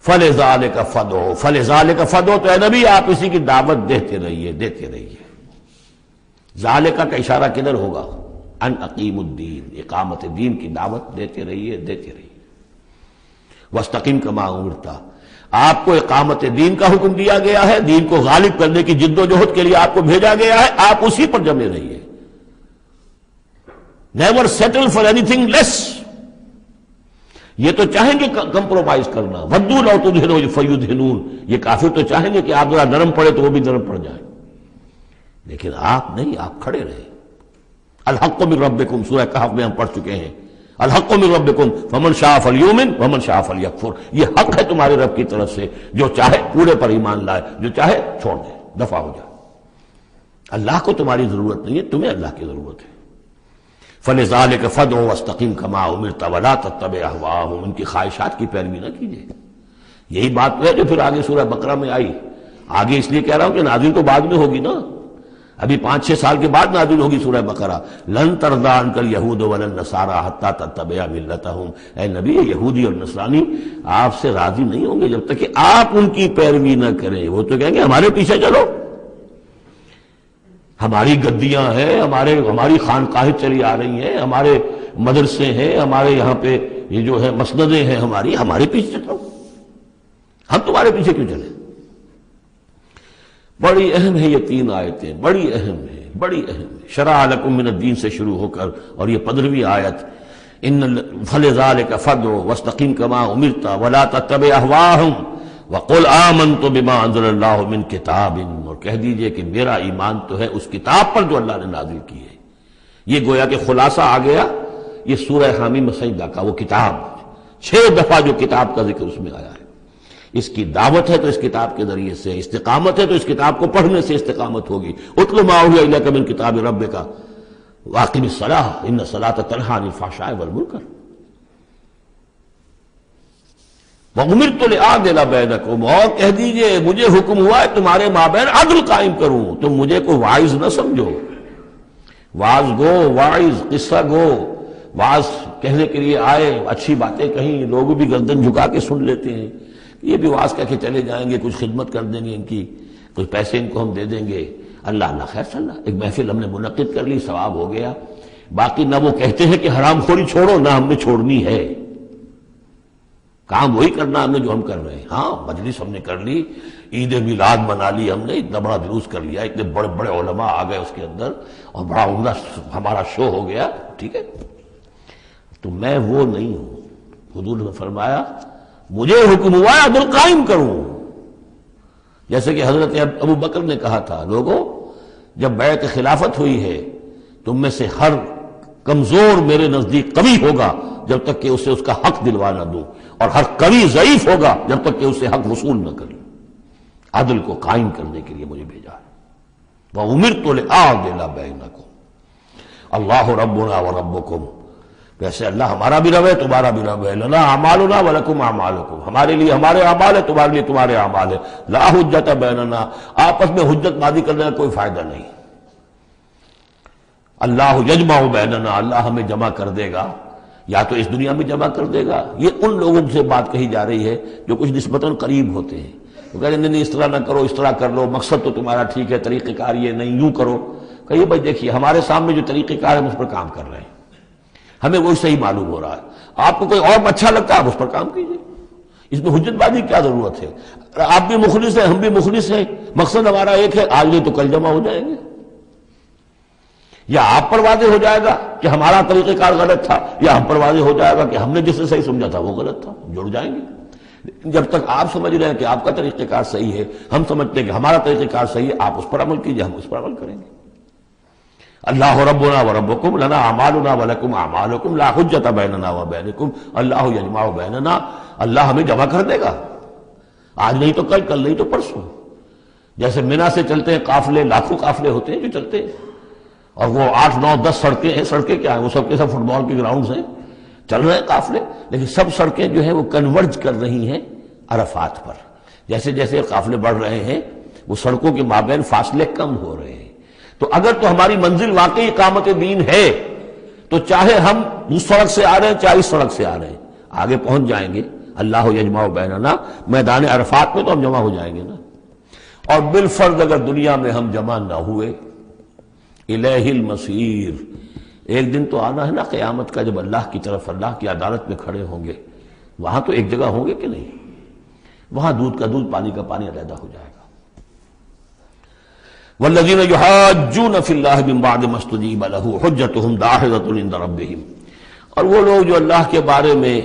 فَلِذَلِكَ فَادْعُ، فَلِذَلِكَ فَادْعُ، تو اے نبی آپ اسی کی دعوت دیتے رہیے، دیتے رہیے۔ ذالکہ کا اشارہ کدھر ہوگا؟ ان اقیم الدین، اقامت دین کی دعوت دیتے رہیے، دیتے رہیے۔ وَاسْتَقِمْ كَمَا أُمِرْتَ، آپ کو اقامت دین کا حکم دیا گیا ہے، دین کو غالب کرنے کی جد و جہد کے لیے آپ کو بھیجا گیا ہے، آپ اسی پر جمے رہیے۔ Never settle for anything less, یہ تو چاہیں گے کمپرومائز کرنا، وَدُّوا لَوْ تُدْهِنُوا فَيُدْهِنُونَ، یہ کافر تو چاہیں گے کہ آپ ذرا نرم پڑے تو وہ بھی نرم پڑ جائیں، لیکن آپ نہیں، آپ کھڑے رہے۔ الحق من ربکم، سورہ کہف میں ہم پڑھ چکے ہیں، الحق من ربکم فمن شاء فلیؤمن ومن شاء فلیکفر، یہ حق ہے تمہارے رب کی طرف سے، جو چاہے پورے پر ایمان لائے، جو چاہے چھوڑ دے، دفع ہو جائے۔ اللہ کو تمہاری ضرورت نہیں ہے، تمہیں اللہ کی ضرورت ہے۔ فَلِذَٰلِكَ فَادْعُ وَاسْتَقِمْ كَمَا أُمِرْتَ وَلَا تَتَّبِعْ أَهْوَاءَهُمْ، ان کی خواہشات کی پیروی نہ کیجیے۔ یہی بات ہے جو پھر آگے سورہ بقرہ میں آئی۔ آگے اس لیے کہہ رہا ہوں کہ نازل تو بعد میں ہوگی نا، ابھی 5-6 سال کے بعد نازل ہوگی سورہ بقرہ۔ لن ترضى عنك اليهود ولا النصارى حتى تتبع ملتهم، اے نبی یہودی اور نصرانی آپ سے راضی نہیں ہوں گے جب تک کہ آپ ان کی پیروی نہ کریں۔ وہ تو کہیں گے ہمارے پیچھے چلو، ہماری گدیاں ہیں، ہماری خانقاہیں چلی آ رہی ہیں، ہمارے مدرسے ہیں، ہمارے یہاں پہ یہ جو ہے مسندیں ہیں ہمارے پیچھے چلو، ہم تمہارے پیچھے کیوں چلیں؟ بڑی اہم ہے یہ 3 آیتیں، بڑی اہم ہے، بڑی اہم ہے۔ شرع لکم من الدین سے شروع ہو کر اور یہ 15ویں آیت، فَلِذَٰلِكَ فَادْعُ وَاسْتَقِمْ كَمَا أُمِرْتَ وَلَا تَتَّبِعْ أَهْوَاءَهُمْ وَقُلْ آمَنْتُ بِمَا أَنزَلَ اللَّهُ مِنْ كِتَابٍ، اور کہہ دیجئے کہ میرا ایمان تو ہے اس کتاب پر جو اللہ نے نازل کی ہے۔ یہ گویا کہ خلاصہ آ گیا یہ سورہ حامیم سجدہ کا، وہ کتاب 6 دفعہ جو کتاب کا ذکر اس میں آیا ہے۔ اس کی دعوت ہے تو اس کتاب کے ذریعے سے، استقامت ہے تو اس کتاب کو پڑھنے سے استقامت ہوگی۔ اتل ما اوحی الیک من کتاب ربک واقم الصلاۃ ان الصلاۃ تنہی عن الفحشاء والمنکر وامرت لأعدل بینکم، اور کہہ دیجئے مجھے حکم ہوا ہے تمہارے مابین عدل قائم کروں۔ تم مجھے کوئی واعظ نہ سمجھو، واعظ گو، واعظ قصہ گو، واعظ کہنے کے لیے آئے، اچھی باتیں کہیں، لوگ بھی گردن جھکا کے سن لیتے ہیں، یہ بھی واعظ کہہ کے چلے جائیں گے، کچھ خدمت کر دیں گے ان کی، کچھ پیسے ان کو ہم دے دیں گے، اللہ خیر صلی اللہ، ایک محفل ہم نے منعقد کر لی، ثواب ہو گیا۔ باقی نہ وہ کہتے ہیں کہ حرام خوری چھوڑو، نہ ہم نے چھوڑنی ہے، کام وہی کرنا ہم نے جو ہم کر رہے ہیں۔ ہاں مجلس ہم نے کر لی، عید میلاد منا لی ہم نے، اتنا بڑا جلوس کر لیا، اتنے بڑے بڑے علماء آ گئے اس کے اندر، اور بڑا عمدہ ہمارا شو ہو گیا، ٹھیک ہے، تو میں وہ نہیں ہوں۔ حضور نے فرمایا مجھے حکم ہوا ہے عدل قائم کروں، جیسے کہ حضرت ابو بکر نے کہا تھا، لوگوں جب بیعت خلافت ہوئی ہے تم میں سے ہر کمزور میرے نزدیک قوی ہوگا جب تک کہ اسے اس کا حق دلوا نہ دوں، اور ہر قوی ضعیف ہوگا جب تک کہ اسے حق وصول نہ کروں۔ عدل کو قائم کرنے کے لیے مجھے بھیجا ہے۔ وَأُمِرْتُ لِأَعْدِلَ بَيْنَكُمْ اللہ ربنا وربکم، ویسے اللہ ہمارا بھی رب ہے تمہارا بھی رب ہے، لنا اعمالنا ولکم اعمالکم، ہمارے لیے ہمارے اعمال ہے تمہارے لیے تمہارے اعمال ہے، لا حجت بیننا، آپس میں حجت بازی کرنے کا کوئی فائدہ نہیں۔ اللہ یجمع بیننا، اللہ ہمیں جمع کر دے گا، یا تو اس دنیا میں جمع کر دے گا۔ یہ ان لوگوں سے بات کہی جا رہی ہے جو کچھ نسبتاً قریب ہوتے ہیں، وہ کہتے ہیں نہیں اس طرح نہ کرو، اس طرح کر لو، مقصد تو تمہارا ٹھیک ہے، طریقہ کار یہ نہیں، یوں کرو۔ کہیے بھائی دیکھیے ہمارے سامنے جو طریقہ کار ہے ہم اس پر کام کر رہے ہیں، ہمیں وہی صحیح معلوم ہو رہا ہے، آپ کو کوئی اور اچھا لگتا ہے آپ اس پر کام کیجیے، اس میں حجت بازی کیا ضرورت ہے؟ آپ بھی مخلص ہیں ہم بھی مخلص ہیں، مقصد ہمارا ایک ہے، آج نہیں تو کل جمع ہو جائیں گے۔ یا آپ پر واضح ہو جائے گا کہ ہمارا طریقہ کار غلط تھا، یا ہم پر واضح ہو جائے گا کہ ہم نے جسے صحیح سمجھا تھا وہ غلط تھا، جڑ جائیں گے۔ جب تک آپ سمجھ رہے ہیں کہ آپ کا طریقہ کار صحیح ہے، ہم سمجھتے ہیں کہ ہمارا طریقہ کار صحیح ہے، آپ اس پر عمل کیجیے، ہم اس پر عمل کریں گے۔ اللہ ربنا وربکم لنا اعمالنا ولکم اعمالکم لا حجت بیننا وبینکم اللہ یجمع بیننا، اللہ ہمیں جمع کر دے گا، آج نہیں تو کل، کل نہیں تو پرسوں۔ جیسے منی سے چلتے ہیں قافلے، لاکھوں قافلے ہوتے ہیں جو چلتے ہیں، اور وہ 8 9 10 سڑکیں ہیں، سڑکیں کیا ہیں، وہ سب کے سب فٹ بال کے گراؤنڈز ہیں، چل رہے ہیں قافلے، لیکن سب سڑکیں جو ہیں وہ کنورج کر رہی ہیں عرفات پر۔ جیسے جیسے قافلے بڑھ رہے ہیں وہ سڑکوں کے مابین فاصلے کم ہو رہے ہیں۔ تو اگر تو ہماری منزل واقعی اقامت دین ہے تو چاہے ہم اس سڑک سے آ رہے ہیں چاہے اس سڑک سے آ رہے ہیں، آگے پہنچ جائیں گے۔ اللہ یجمع بیننا، میدان عرفات میں تو ہم جمع ہو جائیں گے نا۔ اور بالفرض اگر دنیا میں ہم جمع نہ ہوئے، الیہ المصیر، ایک دن تو آنا ہے نا قیامت کا، جب اللہ کی طرف اللہ کی عدالت میں کھڑے ہوں گے، وہاں تو ایک جگہ ہوں گے کہ نہیں؟ وہاں دودھ کا دودھ پانی کا پانی علیحدہ ہو جائے گا۔ والذین یحاجون فی اللہ من بعد ما استجیب لہ حجتہم داحضۃ عند ربہم، اور وہ لوگ جو اللہ کے بارے میں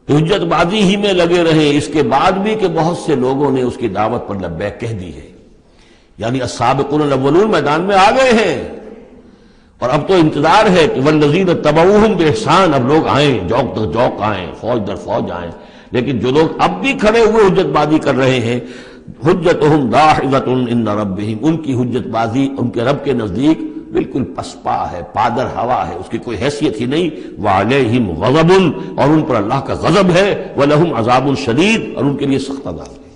حجت بازی ہی میں لگے رہے اس کے بعد بھی کہ بہت سے لوگوں نے اس کی دعوت پر لبیک کہہ دی ہے، یعنی السابقون الاولون میدان میں آ گئے ہیں، اور اب تو انتظار ہے کہ والذین تبعوہم بإحسان، اب لوگ آئیں، جوق در جوق آئیں، فوج در فوج آئیں، لیکن جو لوگ اب بھی کھڑے ہوئے حجت بازی کر رہے ہیں حجتہم داحضۃ عند ربہم، ان کی حجت بازی ان کے رب کے نزدیک بالکل پسپا ہے، پادر ہوا ہے، اس کی کوئی حیثیت ہی نہیں۔ وعلیہم غضب، اور ان پر اللہ کا غضب ہے، ولہم عذاب شدید، اور ان کے لیے سخت عذاب ہے۔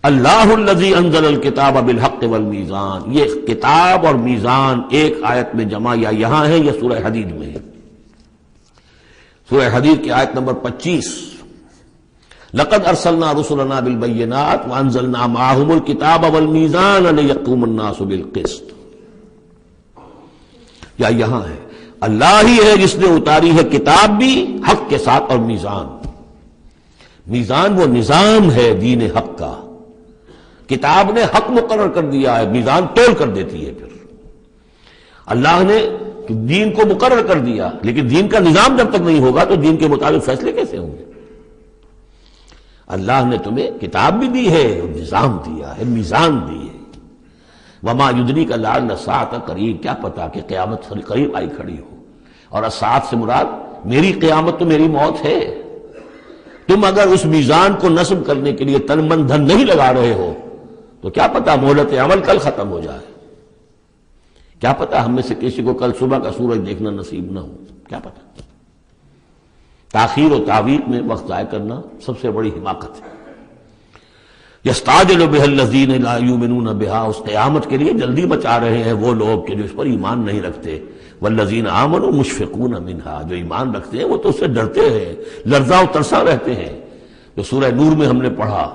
اللہ الذی انزل الکتاب بالحق والمیزان، یہ کتاب اور میزان ایک آیت میں جمع یا یہاں ہے یا سورہ حدید میں ہے۔ سورہ حدید کی آیت نمبر 25، لقد ارسلنا رسلنا بالبینات وانزلنا معهم الکتاب والمیزان لیقوم الناس بالقسط، یا یہاں ہے اللہ ہی ہے جس نے اتاری ہے کتاب بھی حق کے ساتھ اور میزان۔ میزان وہ نظام ہے دین حق کا، کتاب نے حق مقرر کر دیا ہے، میزان تول کر دیتی ہے۔ پھر اللہ نے دین کو مقرر کر دیا، لیکن دین کا نظام جب تک نہیں ہوگا تو دین کے مطابق فیصلے کیسے ہوں گے؟ اللہ نے تمہیں کتاب بھی دی ہے، نظام دیا ہے، میزان دی ہے۔ وما یدریک لعل الساعۃ قریب، کیا پتا کہ قیامت قریب آئی کھڑی ہو۔ اور الساعۃ سے مراد میری قیامت تو میری موت ہے۔ تم اگر اس میزان کو نصب کرنے کے لیے تن من دھن نہیں لگا رہے ہو تو کیا پتا مہلت عمل کل ختم ہو جائے، کیا پتا ہم میں سے کسی کو کل صبح کا سورج دیکھنا نصیب نہ ہو، کیا پتا۔ تاخیر و تعویق میں وقت ضائع کرنا سب سے بڑی حماقت ہے۔ یستعجل بها الذین لا یؤمنون بها، اس قیامت کے لیے جلدی مچا رہے ہیں وہ لوگ کہ جو اس پر ایمان نہیں رکھتے۔ والذین آمنوا مشفقون منها، جو ایمان رکھتے ہیں وہ تو اس سے ڈرتے ہیں، لرزاں و ترساں رہتے ہیں۔ جو سورہ نور میں ہم نے پڑھا،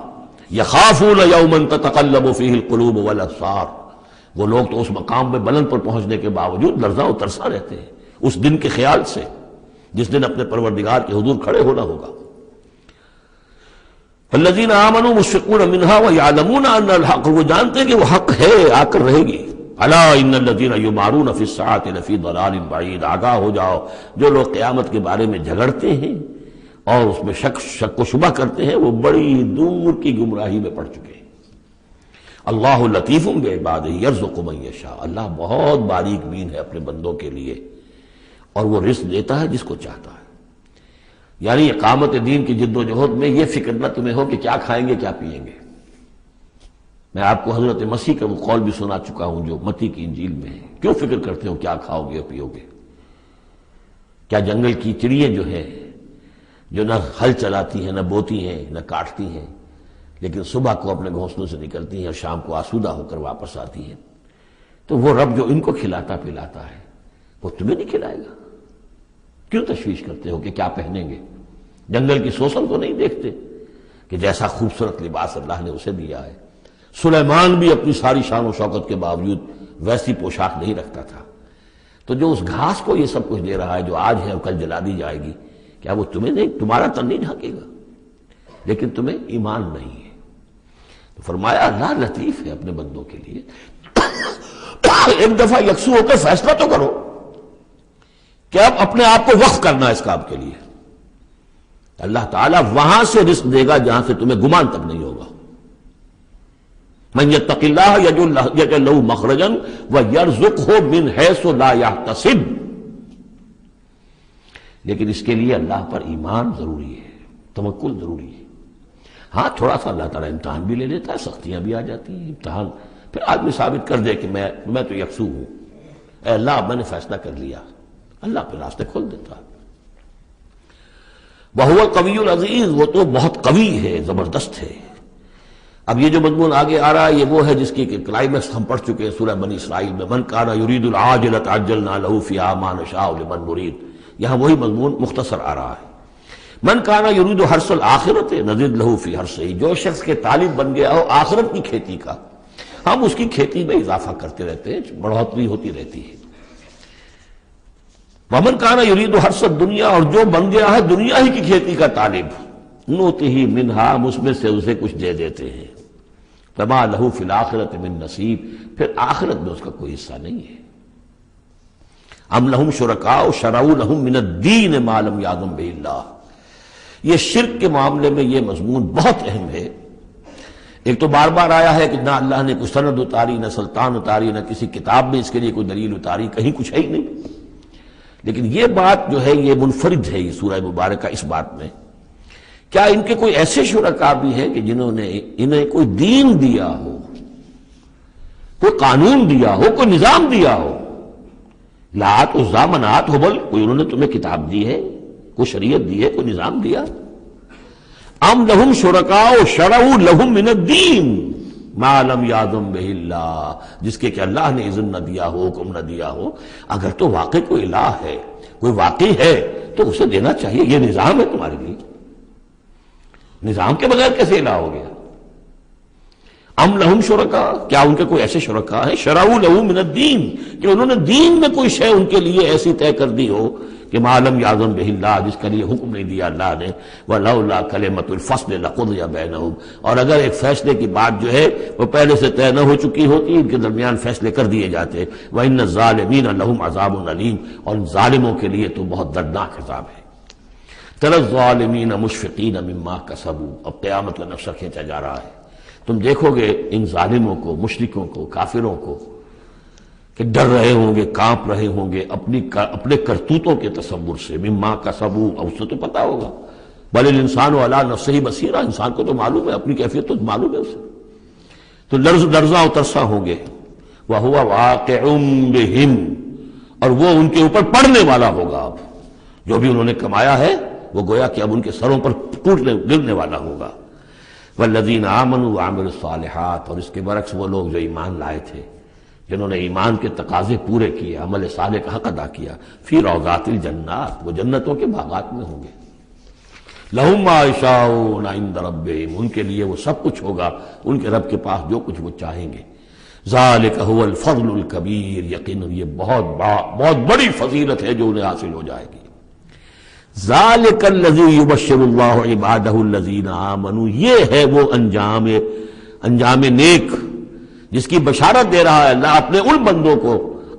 یخافون یوما تتقلب فیہ القلوب والابصار، وہ لوگ تو اس مقام میں بلند پر پہنچنے کے باوجود لرزاں و ترساں رہتے ہیں اس دن کے خیال سے جس دن اپنے پروردگار کے حضور کھڑے ہونا ہوگا۔ الذین آمنوا مشفقون منها ویعلمون ان الحق، وہ جانتے ہیں کہ وہ حق ہے، آ کر رہے گی۔ الا ان الذین یمارون فی الساعۃ لفی ضلال بعید، آگاہ ہو جاؤ جو لوگ قیامت کے بارے میں جھگڑتے ہیں اور اس میں شک و شبہ کرتے ہیں وہ بڑی دور کی گمراہی میں پڑ چکے ہیں۔ اللہ لطیف بعبادہ یرزق من یشاء، اللہ بہت باریک بین ہے اپنے بندوں کے لیے اور وہ رزق دیتا ہے جس کو چاہتا ہے۔ یعنی اقامت دین کی جد و جہد میں یہ فکر نہ تمہیں ہو کہ کیا کھائیں گے کیا پئیں گے۔ میں آپ کو حضرت مسیح کا وہ قول بھی سنا چکا ہوں جو متی کی انجیل میں ہے، کیوں فکر کرتے ہو کیا کھاؤ گے اور پیو گے؟ کیا جنگل کی چڑیاں جو ہیں جو نہ ہل چلاتی ہیں نہ بوتی ہیں نہ کاٹتی ہیں لیکن صبح کو اپنے گھونسلوں سے نکلتی ہیں اور شام کو آسودہ ہو کر واپس آتی ہیں، تو وہ رب جو ان کو کھلاتا پلاتا ہے وہ تمہیں نہیں کھلائے گا؟ کیوں تشویش کرتے ہو کہ کیا پہنیں گے؟ جنگل کی سوسن کو نہیں دیکھتے کہ جیسا خوبصورت لباس اللہ نے اسے دیا ہے۔ سلیمان بھی اپنی ساری شان و شوکت کے باوجود ویسی پوشاک نہیں رکھتا تھا۔ تو جو اس گھاس کو یہ سب کچھ دے رہا ہے جو آج ہے اور کل جلا دی جائے گی، کیا وہ تمہیں نہیں، تمہارا تن نہیں ڈھانکے گا؟ لیکن تمہیں ایمان نہیں ہے۔ تو فرمایا اللہ لطیف ہے اپنے بندوں کے لیے۔ ایک دفعہ یکسو ہو کر فیصلہ تو کرو کہ اب اپنے آپ کو وقف کرنا ہے اس کام کے لیے۔ اللہ تعالیٰ وہاں سے رزق دے گا جہاں سے تمہیں گمان تک نہیں ہوگا۔ من یتق اللہ یجعل لہ مخرجا ویرزقہ من حیث لا یحتسب، لیکن اس کے لیے اللہ پر ایمان ضروری ہے، توکل ضروری ہے۔ ہاں تھوڑا سا اللہ تعالیٰ امتحان بھی لے لیتا ہے، سختیاں بھی آ جاتی ہیں، امتحان پھر آدمی ثابت کر دے کہ میں تو یکسو ہوں، اے اللہ اب میں نے فیصلہ کر لیا، اللہ پھر راستے کھول دیتا ہے۔ وَهُوَ الْقَوِيُّ الْعَزِيزُ، وہ تو بہت قوی ہے، زبردست ہے۔ اب یہ جو مضمون آگے آ رہا ہے یہ وہ ہے جس کی کلائمیکس ہم پڑھ چکے ہیں سورہ بنی اسرائیل میں، من کان یرید العاجلۃ عجلنا له فیہا ما نشاء لمن نرید، یہاں وہی مضمون مختصر آ رہا ہے۔ من کان یرید حرث الآخرۃ نزد له فی حرثہ، جو شخص کے طالب بن گیا ہو آخرت کی کھیتی کا، ہم اس کی کھیتی میں اضافہ کرتے رہتے ہیں، بڑھوتری ہوتی رہتی ہے۔ ومن کان یرید حرث الدنیا، اور جو بن گیا ہے دنیا ہی کی کھیتی کا طالب، نؤتہ منہا، ہم اس میں سے اسے کچھ دے دیتے ہیں، فما لہ فی الآخرۃ من نصیب، پھر آخرت میں اس کا کوئی حصہ نہیں ہے۔ ام لہم شرکاء شرعوا لہم من الدین ما لم یأذن بہ اللہ، یہ شرک کے معاملے میں یہ مضمون بہت اہم ہے۔ ایک تو بار بار آیا ہے کہ نہ اللہ نے کوئی سند اتاری، نہ سلطان اتاری، نہ کسی کتاب میں اس کے لیے کوئی دلیل اتاری، کہیں کچھ ہے ہی نہیں۔ لیکن یہ بات جو ہے یہ منفرد ہے یہ سورہ مبارکہ اس بات میں کیا ان کے کوئی ایسے شرکاء بھی ہیں کہ جنہوں نے انہیں کوئی دین دیا ہو، کوئی قانون دیا ہو، کوئی نظام دیا ہو؟ لات عزا منات ہبل، کوئی انہوں نے تمہیں کتاب دی ہے، کوئی شریعت دی ہے، کوئی نظام دیا؟ ام لہم شرکاء شرعوا لہم من الدین ما لم یاذن بہ اللہ، جس کے کہ اللہ نے اذن نہ دیا ہو، حکم نہ دیا ہو۔ اگر تو واقعی کوئی الہ ہے، کوئی واقعی ہے، تو اسے دینا چاہیے۔ یہ نظام ہے تمہارے لیے، نظام کے بغیر کیسے الہ ہو گیا؟ ام لہم شرکاء، کیا ان کے کوئی ایسے شرکاء ہیں شرعوا لہ من الدین کہ انہوں نے دین میں کوئی شے ان کے لیے ایسی طے کر دی ہو کہ ما لم یاذن بہ اللہ، جس کے لیے حکم نہیں دیا اللہ نے، ولولا کلمۃ الفصل لقضی بینہم، اور اگر ایک فیصلے کی بات جو ہے وہ پہلے سے طے نہ ہو چکی ہوتی، ان کے درمیان فیصلے کر دیے جاتے۔ وان الظالمین لہم عذاب علیم، اور ظالموں کے لیے تو بہت دردناک عذاب ہے۔ تری الظالمین مشفقین مما کسبوا، اب قیامت کا نقشہ کھینچا جا رہا ہے۔ تم دیکھو گے ان ظالموں کو، مشرکوں کو، کافروں کو کہ ڈر رہے ہوں گے، کانپ رہے ہوں گے اپنے کرتوتوں کے تصور سے، مما کسبوا، اور اس سے تو پتا ہوگا، بل الانسان علی نفسہ بصیرہ، انسان کو تو معلوم ہے، اپنی کیفیت تو معلوم ہے اسے، تو لرزاں و ترساں ہوں گے۔ وَهُوَ وَاقِعٌ بِهِمْ، اور وہ ان کے اوپر پڑنے والا ہوگا۔ اب جو بھی انہوں نے کمایا ہے وہ گویا کہ اب ان کے سروں پر گرنے والا ہوگا۔ والذین آمنوا وعملوا الصالحات، اور اس کے برعکس وہ لوگ جو ایمان لائے تھے، جنہوں نے ایمان کے تقاضے پورے کیے، عمل صالح کا حق ادا کیا، فی روضات الجنات، وہ جنتوں کے باغات میں ہوں گے۔ لہم ما یشاءون عند ربہم، ان کے لیے وہ سب کچھ ہوگا ان کے رب کے پاس جو کچھ وہ چاہیں گے۔ ذالک هو الفضل الکبیر، یقیناً یہ بہت بڑی فضیلت ہے جو انہیں حاصل ہو جائے گی۔ ذالک الذی یبشر اللہ عبادہ الذین آمنوا، یہ ہے وہ انجام نیک جس کی بشارت دے رہا ہے اللہ اپنے ان بندوں کو،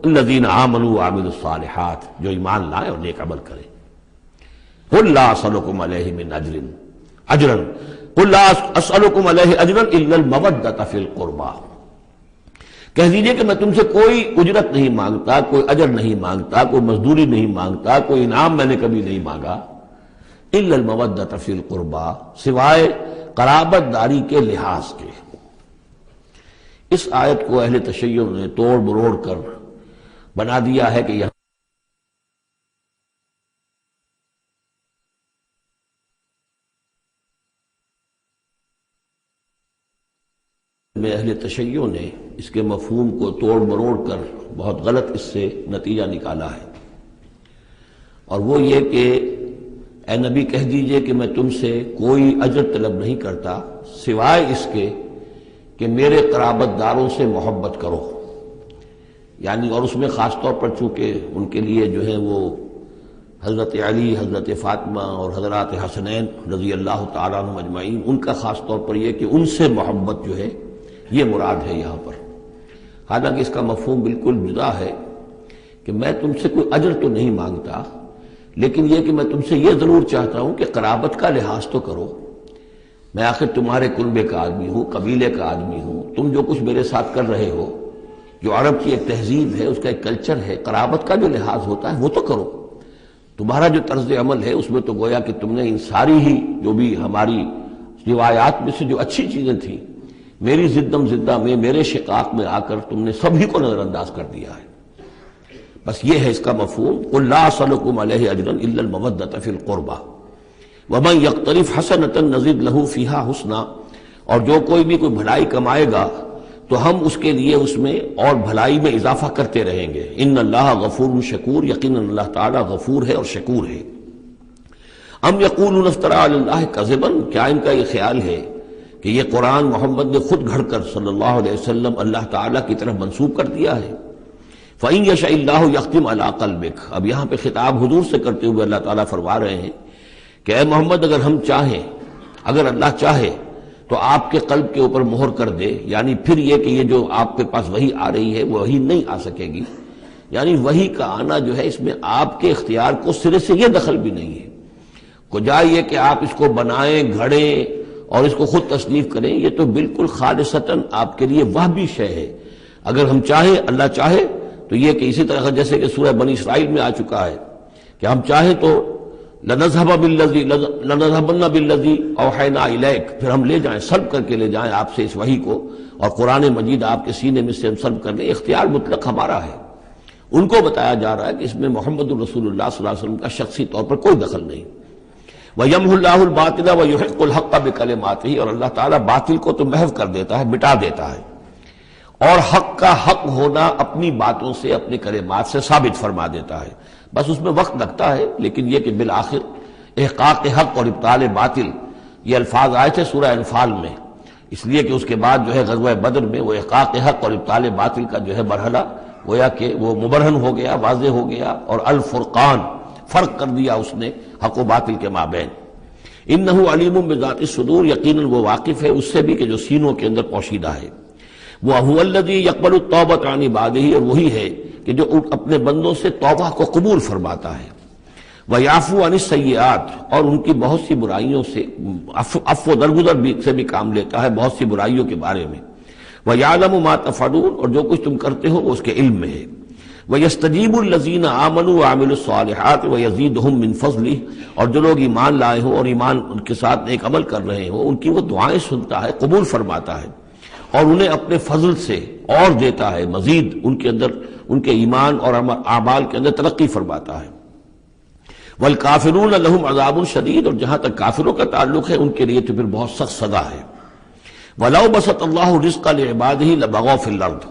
الذین آمنوا وعملوا الصالحات، جو ایمان لائیں اور نیک عمل کریں۔ قل لا اسألکم علیہ من اجرا قل لا اسألکم علیہ اجرا الا المودۃ فی القربى، کہہ دیجئے کہ میں تم سے کوئی اجرت نہیں مانگتا، کوئی اجر نہیں مانگتا، کوئی مزدوری نہیں مانگتا، کوئی انعام میں نے کبھی نہیں مانگا، الا المودۃ فی القربى، سوائے قرابت داری کے لحاظ کے۔ اس آیت کو اہل تشیع نے توڑ مروڑ کر بنا دیا ہے کہ یہاں میں اہل تشیع نے اس کے مفہوم کو توڑ مروڑ کر بہت غلط اس سے نتیجہ نکالا ہے، اور وہ یہ کہ اے نبی کہہ دیجئے کہ میں تم سے کوئی اجر طلب نہیں کرتا سوائے اس کے کہ میرے قرابت داروں سے محبت کرو، یعنی اور اس میں خاص طور پر چونکہ ان کے لیے جو ہے وہ حضرت علی، حضرت فاطمہ اور حضرات حسنین رضی اللہ تعالیٰ عنہم اجمعین، ان کا خاص طور پر یہ کہ ان سے محبت جو ہے یہ مراد ہے یہاں پر۔ حالانکہ اس کا مفہوم بالکل جدا ہے کہ میں تم سے کوئی اجر تو نہیں مانگتا، لیکن یہ کہ میں تم سے یہ ضرور چاہتا ہوں کہ قرابت کا لحاظ تو کرو، میں آخر تمہارے کنبے کا آدمی ہوں، قبیلے کا آدمی ہوں، تم جو کچھ میرے ساتھ کر رہے ہو، جو عرب کی ایک تہذیب ہے، اس کا ایک کلچر ہے، قرابت کا جو لحاظ ہوتا ہے وہ تو کرو۔ تمہارا جو طرز عمل ہے اس میں تو گویا کہ تم نے ان ساری ہی جو بھی ہماری روایات میں سے جو اچھی چیزیں تھیں، میری زدم زدہ میں، میرے شقاق میں آ کر تم نے سبھی کو نظر انداز کر دیا ہے۔ بس یہ ہے اس کا مفہوم۔ قل لا اسألکم علیہ اجرا الا المودۃ فی القربى ومن یقترف حسنۃ نزد لہ فیہا حسنا، اور جو کوئی بھی کوئی بھلائی کمائے گا تو ہم اس کے لیے اس میں اور بھلائی میں اضافہ کرتے رہیں گے۔ ان اللہ غفور شکور، یقیناً اللہ تعالیٰ غفور ہے اور شکور ہے۔ ام یقولون افترى علی اللہ کذبا، کیا ان کا یہ خیال ہے کہ یہ قرآن محمد نے خود گھڑ کر صلی اللہ علیہ وسلم اللہ تعالیٰ کی طرف منسوب کر دیا ہے؟ فَإِن يَشَإِ اللَّهُ يَخْتِمْ عَلَىٰ قَلْبِكَ، اب یہاں پہ خطاب حضور سے کرتے ہوئے اللہ تعالیٰ فرما رہے ہیں کہ اے محمد اگر ہم چاہیں، اگر اللہ چاہے تو آپ کے قلب کے اوپر مہر کر دے، یعنی پھر یہ کہ یہ جو آپ کے پاس وحی آ رہی ہے وہ وحی نہیں آ سکے گی، یعنی وحی کا آنا جو ہے اس میں آپ کے اختیار کو سرے سے یہ دخل بھی نہیں ہے۔ کجا یہ کہ آپ اس کو بنائیں، گھڑیں اور اس کو خود تصنیف کریں، یہ تو بالکل خالصتاً آپ کے لیے وہبی شے ہے۔ اگر ہم چاہیں، اللہ چاہے تو یہ کہ اسی طرح جیسے کہ سورہ بنی اسرائیل میں آ چکا ہے کہ ہم چاہیں تو لنذهبن بالذی اوحینا الیک، پھر ہم لے جائیں، سلب کر کے لے جائیں آپ سے اس وحی کو، اور قرآن مجید آپ کے سینے میں سے ہم سلب کر لیں، اختیار مطلق ہمارا ہے۔ ان کو بتایا جا رہا ہے کہ اس میں محمد الرسول اللہ صلی اللہ علیہ وسلم کا شخصی طور پر کوئی دخل نہیں۔ وَيَمْحُ اللَّهُ الْبَاطِلَ وَيُحِقُّ الْحَقَّ بِكَلِمَاتِهِ، اور اللہ تعالیٰ باطل کو تو محو کر دیتا ہے، مٹا دیتا ہے، اور حق کا حق ہونا اپنی باتوں سے، اپنے کلمات سے ثابت فرما دیتا ہے۔ بس اس میں وقت لگتا ہے، لیکن یہ کہ بالآخر احقاق حق اور ابطال باطل، یہ الفاظ آئے تھے سورہ انفال میں، اس لیے کہ اس کے بعد جو ہے غزوہ بدر میں وہ احقاق حق اور ابطال باطل کا جو ہے مرحلہ گویا کہ وہ مبرہن ہو گیا، واضح ہو گیا، اور الفرقان، فرق کر دیا اس نے حق و باطل کے مابین۔ انہ علیم بذات الصدور، یقیناً وہ واقف ہے اس سے بھی کہ جو سینوں کے اندر پوشیدہ ہے۔ وَهُوَ الَّذِي يَقْبَلُ التَّوْبَةَ عَنْ عِبَادِهِ، اور وہی ہے کہ جو اپنے بندوں سے توبہ کو قبول فرماتا ہے۔ وَيَعْفُو عَنِ السَّيِّئَاتِ، اور ان کی بہت سی برائیوں سے عفو درگزر سے بھی کام لیتا ہے بہت سی برائیوں کے بارے میں۔ وَيَعْلَمُ مَا تَفْعَلُونَ، اور جو کچھ تم کرتے ہو وہ اس کے علم میں ہے۔ وَيَسْتَجِيبُ الَّذِينَ آمَنُوا وَعَمِلُوا الصَّالِحَاتِ وَيَزِيدُهُم مِّن فَضْلِهِ، اور جو لوگ ایمان لائے ہوں اور ایمان ان کے ساتھ نیک عمل کر رہے ہوں، ان کی وہ دعائیں سنتا ہے، قبول فرماتا ہے، اور انہیں اپنے فضل سے اور دیتا ہے، مزید ان کے اندر، ان کے ایمان اور اعمال کے اندر ترقی فرماتا ہے۔ وَالْكَافِرُونَ لَهُمْ عَذَابٌ شَدِيدٌ، اور جہاں تک کافروں کا تعلق ہے ان کے لیے تو پھر بہت سخت سزا ہے۔ وَلَوْ بَسَطَ اللَّهُ الرِّزْقَ لِعِبَادِهِ لَبَغَوْا فِي الْأَرْضِ،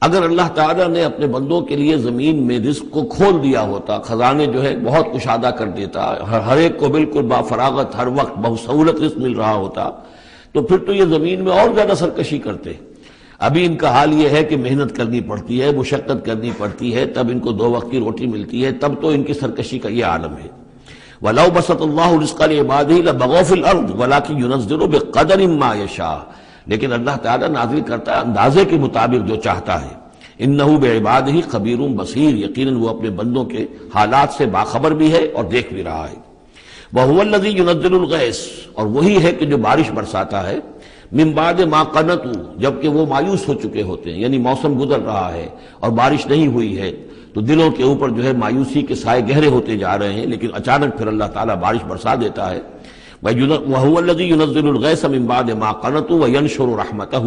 اگر اللہ تعالیٰ نے اپنے بندوں کے لیے زمین میں رزق کو کھول دیا ہوتا، خزانے جو ہے بہت کشادہ کر دیتا، ہر ایک کو بالکل با فراغت ہر وقت بسہولت رزق مل رہا ہوتا، تو پھر تو یہ زمین میں اور زیادہ سرکشی کرتے۔ ابھی ان کا حال یہ ہے کہ محنت کرنی پڑتی ہے، مشقت کرنی پڑتی ہے، تب ان کو 2 وقت کی روٹی ملتی ہے، تب تو ان کی سرکشی کا یہ عالم ہے۔ وَلَوْ بَسَطَ اللَّهُ الرِّزْقَ لِعِبَادِهِ لَبَغَوْا فِي الْأَرْضِ وَلَٰكِن يُنَزِّلُ بِقَدَرٍ مَّا يَشَاءُ، لیکن اللہ تعالیٰ نازل کرتا ہے اندازے کے مطابق جو چاہتا ہے۔ انہ بعبادہ خبیر بصیر، یقیناً وہ اپنے بندوں کے حالات سے باخبر بھی ہے اور دیکھ بھی رہا ہے۔ وہو الذی ینزل الغیث، اور وہی ہے کہ جو بارش برساتا ہے، من بعد ما قنطوا، جبکہ وہ مایوس ہو چکے ہوتے ہیں، یعنی موسم گزر رہا ہے اور بارش نہیں ہوئی ہے تو دلوں کے اوپر جو ہے مایوسی کے سائے گہرے ہوتے جا رہے ہیں، لیکن اچانک پھر اللہ تعالیٰ بارش برسا دیتا ہے۔ وَهُوَ الَّذِي يُنَزِّلُ الْغَيْثَ مِن بَعْدِ مَا قَنَطُوا وَيَنشُرُ رَحْمَتَهُ،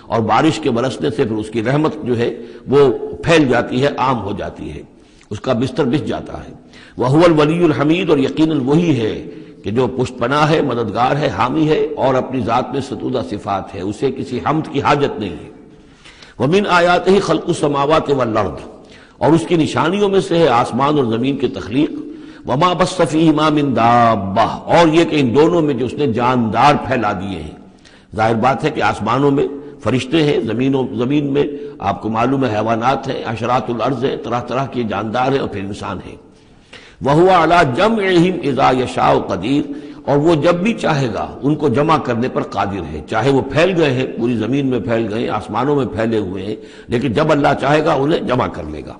اور بارش کے برسنے سے پھر اس کی رحمت جو ہے وہ پھیل جاتی ہے، عام ہو جاتی ہے، اس کا بستر بچھ جاتا ہے۔ وَهُوَ الْوَلِيُّ الْحَمِيدُ، اور یقیناً وہی ہے کہ جو پشت پناہ ہے، مددگار ہے، حامی ہے، اور اپنی ذات میں ستودہ صفات ہے، اسے کسی حمد کی حاجت نہیں ہے۔ وَمِنْ آیَاتِهِ خَلْقُ السَّمَاوَاتِ وَالْأَرْضِ، اور اس کی نشانیوں میں سے ہے آسمان اور زمین کی تخلیق۔ وَمَا بَثَّ فِيهِمَا مِن دَابَّةٍ، اور یہ کہ ان دونوں میں جو اس نے جاندار پھیلا دیے ہیں۔ ظاہر بات ہے کہ آسمانوں میں فرشتے ہیں، زمین میں آپ کو معلوم ہے حیوانات ہیں، حشرات الارض ہیں، طرح طرح کے جاندار ہیں، اور پھر انسان ہیں۔ وَهُوَ عَلَىٰ جَمْعِهِمْ إِذَا يَشَاءُ قَدِيرٌ، اور وہ جب بھی چاہے گا ان کو جمع کرنے پر قادر ہے، چاہے وہ پھیل گئے ہیں، پوری زمین میں پھیل گئے ہیں، آسمانوں میں پھیلے ہوئے ہیں، لیکن جب اللہ چاہے گا انہیں جمع کر لے گا۔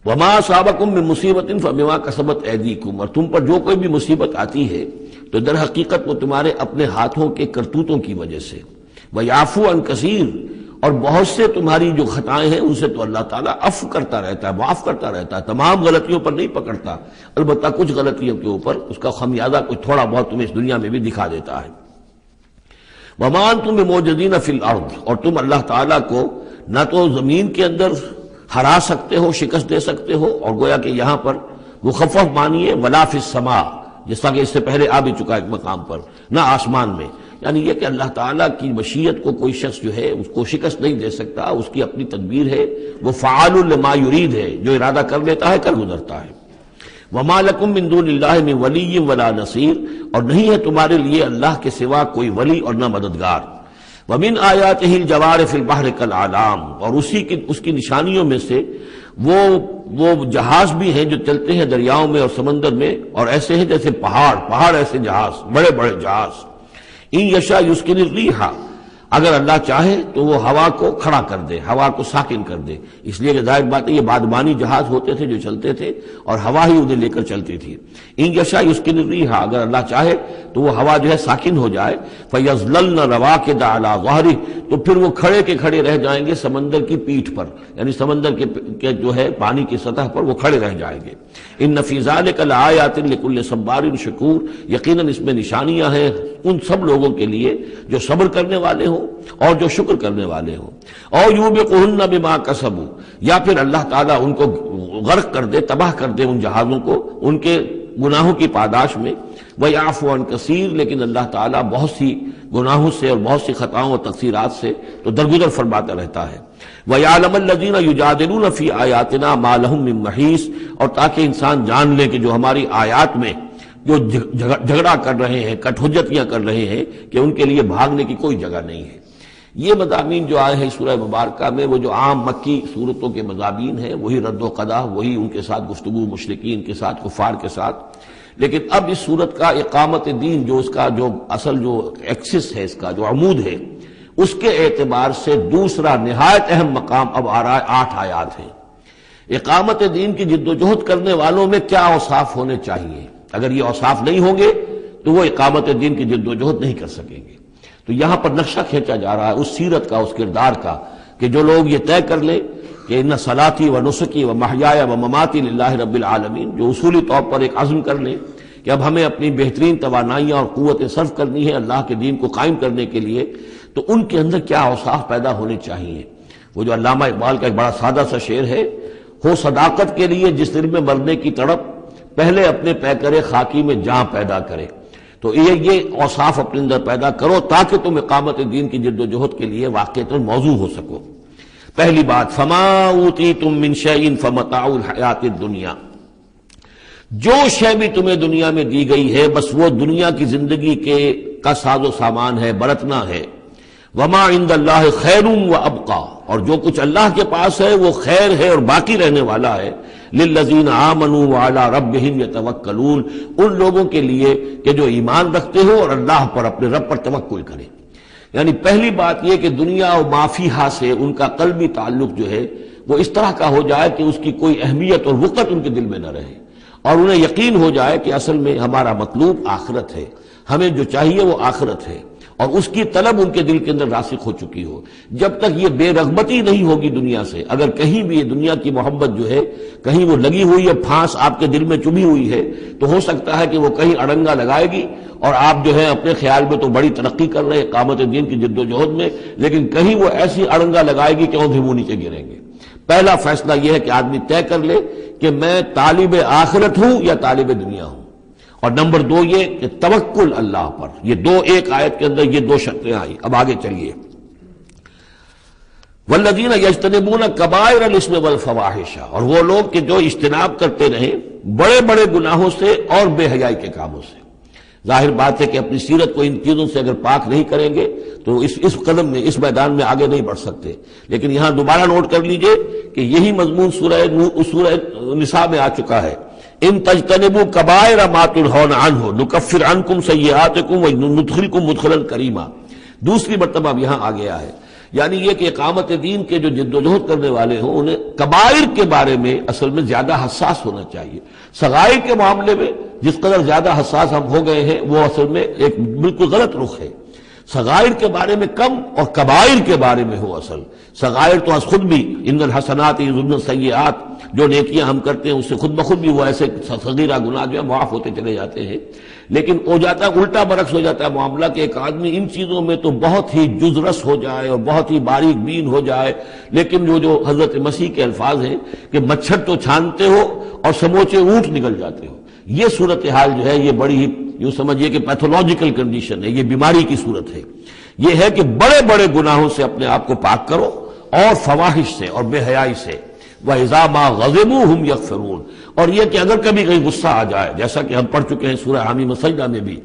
وَمَا أَصَابَكُم مِّن مُّصِيبَةٍ فَبِمَا كَسَبَتْ أَيْدِيكُمْ، اور تم پر جو کوئی بھی مصیبت آتی ہے تو در حقیقت وہ تمہارے اپنے ہاتھوں کے کرتوتوں کی وجہ سے۔ وَيَعْفُو عَن كَثِيرٍ، اور بہت سے تمہاری جو خطائیں ہیں ان سے تو اللہ تعالیٰ عفو کرتا رہتا ہے، معاف کرتا رہتا ہے، تمام غلطیوں پر نہیں پکڑتا، البتہ کچھ غلطیوں کے اوپر اس کا خمیازہ کچھ تھوڑا بہت تمہیں اس دنیا میں بھی دکھا دیتا ہے۔ وَمَا أَنتُم بِمُعْجِزِينَ فِي الْأَرْضِ، اور تم اللہ تعالیٰ کو نہ تو زمین کے اندر ہرا سکتے ہو، شکست دے سکتے ہو، اور گویا کہ یہاں پر مخفف مانیے ولا فی السماء، جس طرح کہ اس سے پہلے آ بھی چکا ایک مقام پر، نہ آسمان میں، یعنی یہ کہ اللہ تعالیٰ کی مشیت کو کوئی شخص جو ہے اس کو شکست نہیں دے سکتا، اس کی اپنی تدبیر ہے، وہ فعال لما یرید ہے، جو ارادہ کر لیتا ہے کر گزرتا ہے۔ وما لکم من دون اللہ من ولی ولا نصیر، اور نہیں ہے تمہارے لیے اللہ کے سوا کوئی ولی اور نہ مددگار۔ ومن آیاتہ الجوار فی البحر کالعلام، اور اس کی نشانیوں میں سے وہ جہاز بھی ہیں جو چلتے ہیں دریاؤں میں اور سمندر میں، اور ایسے ہیں جیسے پہاڑ ایسے جہاز، بڑے بڑے جہاز۔ ان یشاء یسکن الریح، اگر اللہ چاہے تو وہ ہوا کو کھڑا کر دے، ہوا کو ساکن کر دے، اس لیے کہ ظاہر بات ہے یہ بادبانی جہاز ہوتے تھے جو چلتے تھے اور ہوا ہی انہیں لے کر چلتی تھی۔ ان یشاء یسکن الرِّیحَ، اگر اللہ چاہے تو وہ ہوا جو ہے ساکن ہو جائے، فَيَظْلَلْنَ رَوَاكِدَ عَلَىٰ ظَهْرِهِ، تو پھر وہ کھڑے کے کھڑے رہ جائیں گے سمندر کی پیٹھ پر، یعنی سمندر کے جو ہے پانی کی سطح پر وہ کھڑے رہ جائیں گے۔ ان فی ذلک لآیات لکل صبار شکور، یقیناً اس میں نشانیاں ہیں ان سب لوگوں کے لیے جو صبر کرنے والے ہوں اور جو شکر کرنے والے ہوں۔ اور یوبقہن بما کسبوا، یا پھر اللہ تعالیٰ ان کو غرق کر دے، تباہ کر دے ان جہازوں کو ان کے گناہوں کی پاداش میں۔ وَيَعْفُو عَنْ كَثِيرٍ، لیکن اللہ تعالیٰ بہت سی گناہوں سے اور بہت سی خطاؤں اور تقصیرات سے تو درگزر فرماتا رہتا ہے۔ وَيَعْلَمَ الَّذِينَ يُجَادِلُونَ فِي آيَاتِنَا مَا لَهُم مِّن مَّحِيصٍ، اور تاکہ انسان جان لے کہ جو ہماری آیات میں جو جھگڑا کر رہے ہیں، کٹ حجتیاں کر رہے ہیں، کہ ان کے لیے بھاگنے کی کوئی جگہ نہیں ہے۔ یہ مضامین جو آئے ہیں سورہ مبارکہ میں وہ جو عام مکی صورتوں کے مضامین ہیں، وہی رد و قضا، وہی ان کے ساتھ گفتگو مشرکین کے ساتھ، کفار کے ساتھ۔ لیکن اب اس صورت کا اقامت دین، جو اس کا جو اصل جو ایکسس ہے، اس کا جو عمود ہے، اس کے اعتبار سے دوسرا نہایت اہم مقام اب آ رہا ہے۔ 8 آیات ہیں۔ اقامت دین کی جد و جہد کرنے والوں میں کیا اوصاف ہونے چاہیے؟ اگر یہ اوصاف نہیں ہوں گے تو وہ اقامت دین کی جد و جہد نہیں کر سکیں گے۔ تو یہاں پر نقشہ کھینچا جا رہا ہے اس سیرت کا، اس کردار کا، کہ جو لوگ یہ طے کر لیں کہ ان صلاتی و نسکی و محیایا و مماتی للہ رب العالمین، جو اصولی طور پر ایک عزم کر لیں کہ اب ہمیں اپنی بہترین توانائیاں اور قوتیں صرف کرنی ہے اللہ کے دین کو قائم کرنے کے لیے، تو ان کے اندر کیا اوصاف پیدا ہونے چاہیے۔ وہ جو علامہ اقبال کا ایک بڑا سادہ سا شعر ہے، ہو صداقت کے لیے جس دل میں مرنے کی تڑپ، پہلے اپنے پیکرے خاکی میں جاں پیدا کرے۔ تو یہ اوصاف اپنے اندر پیدا کرو تاکہ تم اقامت دین کی جد و جہد کے لیے واقعتاً موضوع ہو سکو۔ پہلی بات، فما اوتیتم من شیء فمتاع الحیات الدنیا، جو شے بھی تمہیں دنیا میں دی گئی ہے بس وہ دنیا کی زندگی کا ساز و سامان ہے، برتنا ہے۔ وما عند اللہ خیر وابقا، اور جو کچھ اللہ کے پاس ہے وہ خیر ہے اور باقی رہنے والا ہے۔ للذین آمنوا وعلی ربہم یتوکلون، ان لوگوں کے لیے کہ جو ایمان رکھتے ہو اور اللہ پر، اپنے رب پر توکل کریں۔ یعنی پہلی بات یہ کہ دنیا و ما فیہا سے ان کا قلبی تعلق جو ہے وہ اس طرح کا ہو جائے کہ اس کی کوئی اہمیت اور وقت ان کے دل میں نہ رہے، اور انہیں یقین ہو جائے کہ اصل میں ہمارا مطلوب آخرت ہے، ہمیں جو چاہیے وہ آخرت ہے، اور اس کی طلب ان کے دل کے اندر راسخ ہو چکی ہو۔ جب تک یہ بے رغبتی نہیں ہوگی دنیا سے، اگر کہیں بھی یہ دنیا کی محبت جو ہے کہیں وہ لگی ہوئی ہے، پھانس آپ کے دل میں چبھی ہوئی ہے، تو ہو سکتا ہے کہ وہ کہیں اڑنگا لگائے گی اور آپ جو ہے اپنے خیال میں تو بڑی ترقی کر رہے ہیں اقامت دین کی جد و جہد میں، لیکن کہیں وہ ایسی اڑنگا لگائے گی کہ اوندھے منہ نیچے گریں گے۔ پہلا فیصلہ یہ ہے کہ آدمی طے کر لے کہ میں طالب آخرت ہوں یا طالب دنیا ہوں، اور نمبر 2 یہ کہ توکل اللہ پر۔ یہ ایک آیت کے اندر یہ 2 شرطیں آئی۔ اب آگے چلیے، والذین یجتنبون کبائر الاسم والفواحش، اور وہ لوگ کہ جو اجتناب کرتے رہیں بڑے بڑے گناہوں سے اور بے حیائی کے کاموں سے۔ ظاہر بات ہے کہ اپنی سیرت کو ان چیزوں سے اگر پاک نہیں کریں گے تو اس قدم میں، اس میدان میں آگے نہیں بڑھ سکتے۔ لیکن یہاں دوبارہ نوٹ کر لیجئے کہ یہی مضمون سورہ نساء میں آ چکا ہے۔ ان تجتنبوا کبائر ما تنہون عنہ نکفر عنکم سیئاتکم وندخلکم مدخلا کریما، دوسری مرتبہ اب یہاں آ گیا ہے۔ یعنی یہ کہ اقامت دین کے جو جد و جہد کرنے والے ہوں انہیں کبائر کے بارے میں اصل میں زیادہ حساس ہونا چاہیے۔ صغائر کے معاملے میں جس قدر زیادہ حساس ہم ہو گئے ہیں وہ اصل میں ایک بالکل غلط رخ ہے۔ صغائر کے بارے میں کم اور کبائر کے بارے میں ہو اصل۔ صغائر تو از خود بھی ان الحسنات یذهبن السیئات، جو نیکیاں ہم کرتے ہیں اس سے خود بخود بھی وہ ایسے صغیرہ گناہ جو ہے معاف ہوتے چلے جاتے ہیں، لیکن ہو جاتا ہے الٹا برعکس ہو جاتا ہے معاملہ کہ ایک آدمی ان چیزوں میں تو بہت ہی جزرس ہو جائے اور بہت ہی باریک بین ہو جائے، لیکن وہ جو حضرت مسیح کے الفاظ ہیں کہ مچھر تو چھانتے ہو اور سموچے اونٹ نکل جاتے ہو، یہ صورتحال جو ہے یہ بڑی ہی یوں سمجھیے کہ پیتھولوجیکل کنڈیشن ہے، یہ بیماری کی صورت ہے۔ یہ ہے کہ بڑے بڑے گناہوں سے اپنے آپ کو پاک کرو اور فواحش سے اور بے حیائی سے۔ وَإِذَا مَا غَضِبُوا هُمْ يَغْفِرُونَ، اور یہ کہ اگر کبھی کہیں غصہ آ جائے، جیسا کہ ہم پڑھ چکے ہیں سورہ حامیم سجدہ میں بھی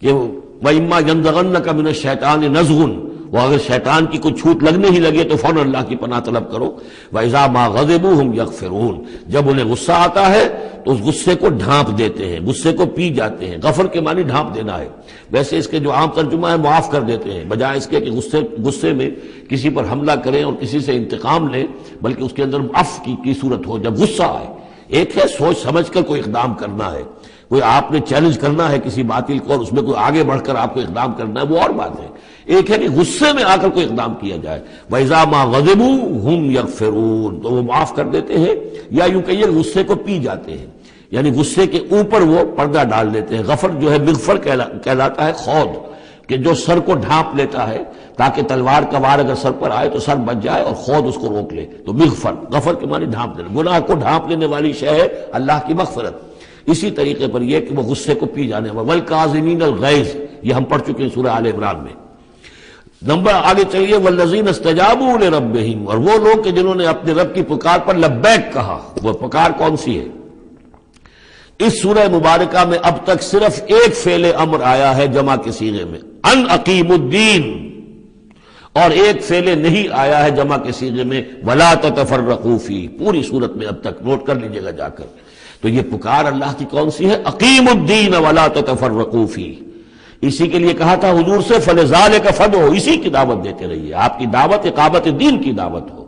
کہ وَإِمَّا يَنزَغَنَّكَ مِنَ الشَّيْطَانِ نَزْغٌ وہ اگر شیطان کی کوئی چھوٹ لگنے ہی لگے تو فوراً اللہ کی پناہ طلب کرو. وَإِذَا مَا غَضِبُوا هُمْ يَغْفِرُونَ. جب انہیں غصہ آتا ہے تو اس غصے کو ڈھانپ دیتے ہیں، غصے کو پی جاتے ہیں. غفر کے معنی ڈھانپ دینا ہے. ویسے اس کے جو عام ترجمہ ہے معاف کر دیتے ہیں، بجائے اس کے کہ غصے میں کسی پر حملہ کریں اور کسی سے انتقام لیں، بلکہ اس کے اندر عفو کی صورت ہو. جب غصہ آئے، ایک ہے سوچ سمجھ کر کوئی اقدام کرنا ہے، کوئی آپ نے چیلنج کرنا ہے کسی باطل کو اور اس میں کوئی آگے بڑھ کر آپ کو اقدام کرنا ہے، وہ اور بات ہے. ایک ہے کہ غصے میں آ کر کوئی اقدام کیا جائے. وَإِذَا مَا غَضِبُوا هُمْ يَغْفِرُونَ. تو وہ معاف کر دیتے ہیں، یا یوں کہیے غصے کو پی جاتے ہیں، یعنی غصے کے اوپر وہ پردہ ڈال دیتے ہیں. غفر جو ہے مغفر کہلاتا ہے خود، کہ جو سر کو ڈھانپ لیتا ہے تاکہ تلوار کا وار اگر سر پر آئے تو سر بچ جائے اور خود اس کو روک لے. تو مغفر، غفر کے معنی ڈھانپ دینا. گناہ کو ڈھانپ لینے والی شے ہے اللہ کی مغفرت. اسی طریقے پر یہ کہ وہ غصے کو پی جانے والا. وَالْكَاظِمِينَ الْغَيْظَ، یہ ہم پڑھ چکے ہیں سورہ آل عمران میں. نمبر آگے چلیے. وَالَّذِينَ اسْتَجَابُوا لِرَبِّهِمْ، اور وہ لوگ کہ جنہوں نے اپنے رب کی پکار پر لبیک کہا. وہ پکار کون سی ہے؟ اس سورہ مبارکہ میں اب تک صرف ایک فعل امر آیا ہے جمع کے صیغے میں، ان اقیم الدین، اور ایک فعل نہیں آیا ہے جمع کے صیغے میں ولا تتفرقوا فیہ. پوری صورت میں اب تک نوٹ کر لیجئے گا جا کر. تو یہ پکار اللہ کی کون سی ہے؟ اقیم الدین ولا تتفرقوا فیہ. اسی کے لیے کہا تھا حضور سے فلذالک فدعوا، اسی کی دعوت دیتے رہیے. آپ کی دعوت اقامت دین کی دعوت ہو.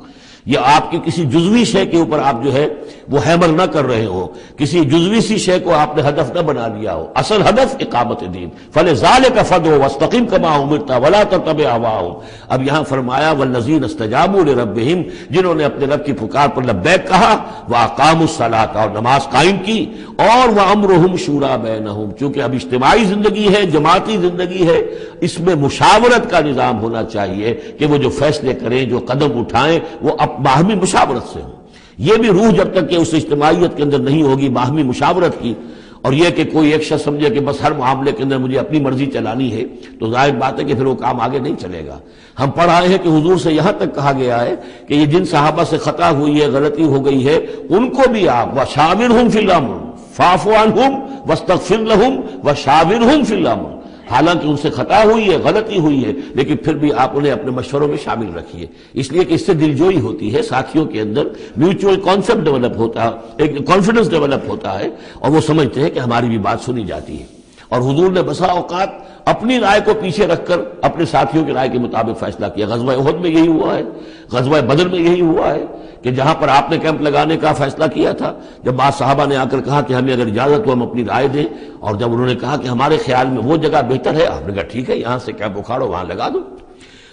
یہ آپ کی کسی جزوی شے کے اوپر آپ جو ہے وہ ہیمر نہ کر رہے ہو، کسی جزوی سی شے کو آپ نے ہدف نہ بنا لیا ہو. اصل ہدف اقامت دین. فلذالک فدعوا واستقم کما امرت ولا تتبع اهواهم. اب یہاں فرمایا والذین استجابوا لربهم، جنہوں نے اپنے رب کی پکار پر لبیک کہا، واقاموا الصلاۃ، اور نماز قائم کی، اور وامرهم شورى بینہم. چونکہ اب اجتماعی زندگی ہے، جماعتی زندگی ہے، اس میں مشاورت کا نظام ہونا چاہیے کہ وہ جو فیصلے کریں، جو قدم اٹھائیں، وہ باہمی مشاورت سے ہو. یہ بھی روح جب تک کہ اس اجتماعیت کے اندر نہیں ہوگی باہمی مشاورت کی، اور یہ کہ کوئی ایک شخص سمجھے کہ بس ہر معاملے کے اندر مجھے اپنی مرضی چلانی ہے، تو ظاہر بات ہے کہ پھر وہ کام آگے نہیں چلے گا. ہم پڑھ آئے ہیں کہ حضور سے یہاں تک کہا گیا ہے کہ یہ جن صحابہ سے خطا ہوئی ہے، غلطی ہو گئی ہے، ان کو بھی آپ وشاورہم فی الامر فاعف عنہم واستغفر لہم وشاورہم فی الامر. حالانکہ ان سے خطا ہوئی ہے، غلطی ہوئی ہے، لیکن پھر بھی آپ انہیں اپنے مشوروں میں شامل رکھیے. اس لیے کہ اس سے دلجوئی ہوتی ہے، ساتھیوں کے اندر میوچول کانسیپٹ ڈیولپ ہوتا ہے، ایک کانفیڈنس ڈیولپ ہوتا ہے، اور وہ سمجھتے ہیں کہ ہماری بھی بات سنی جاتی ہے. اور حضور نے بسا اوقات اپنی رائے کو پیچھے رکھ کر اپنے ساتھیوں کی رائے کے مطابق فیصلہ کیا. غزوہ احد میں یہی ہوا ہے، غزوہ بدر میں یہی ہوا ہے کہ جہاں پر آپ نے کیمپ لگانے کا فیصلہ کیا تھا، جب بعض صحابہ نے آ کر کہا کہ ہمیں اگر اجازت ہو ہم اپنی رائے دیں، اور جب انہوں نے کہا کہ ہمارے خیال میں وہ جگہ بہتر ہے، آپ نے کہا ٹھیک ہے یہاں سے کیمپ اکھاڑو، وہاں لگا دو.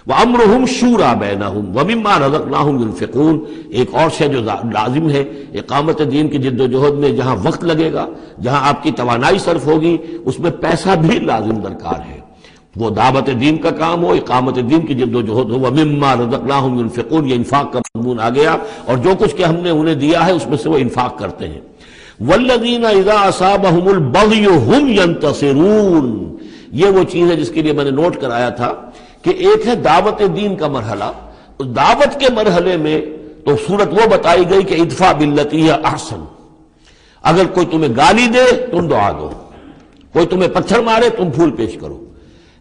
وَأَمْرُهُمْ شُورَى بَيْنَهُمْ وَمِمَّا رَزَقْنَاهُمْ يُنْفِقُونَ. ایک اور شے جو لازم ہے اقامت دین کی جد و جہد میں، جہاں وقت لگے گا، جہاں آپ کی توانائی صرف ہوگی، اس میں پیسہ بھی لازم درکار ہے. وہ دعوت دین کا کام ہو، اقامت دین کی جد و جہد ہو. وَمِمَّا رَزَقْنَاهُمْ يُنْفِقُونَ، یہ انفاق کا مضمون آ گیا، اور جو کچھ کہ ہم نے انہیں دیا ہے اس میں سے وہ انفاق کرتے ہیں. وَالَّذِينَ إِذَا أَصَابَهُمُ الْبَغْيُ هُمْ يَنْتَصِرُونَ. یہ وہ چیز ہے جس کے لیے میں نے نوٹ کرایا تھا کہ ایک ہے دعوت دین کا مرحلہ. اس دعوت کے مرحلے میں تو صورت وہ بتائی گئی کہ ادفع باللتی ہی احسن. اگر کوئی تمہیں گالی دے تم دعا دو، کوئی تمہیں پتھر مارے تم پھول پیش کرو.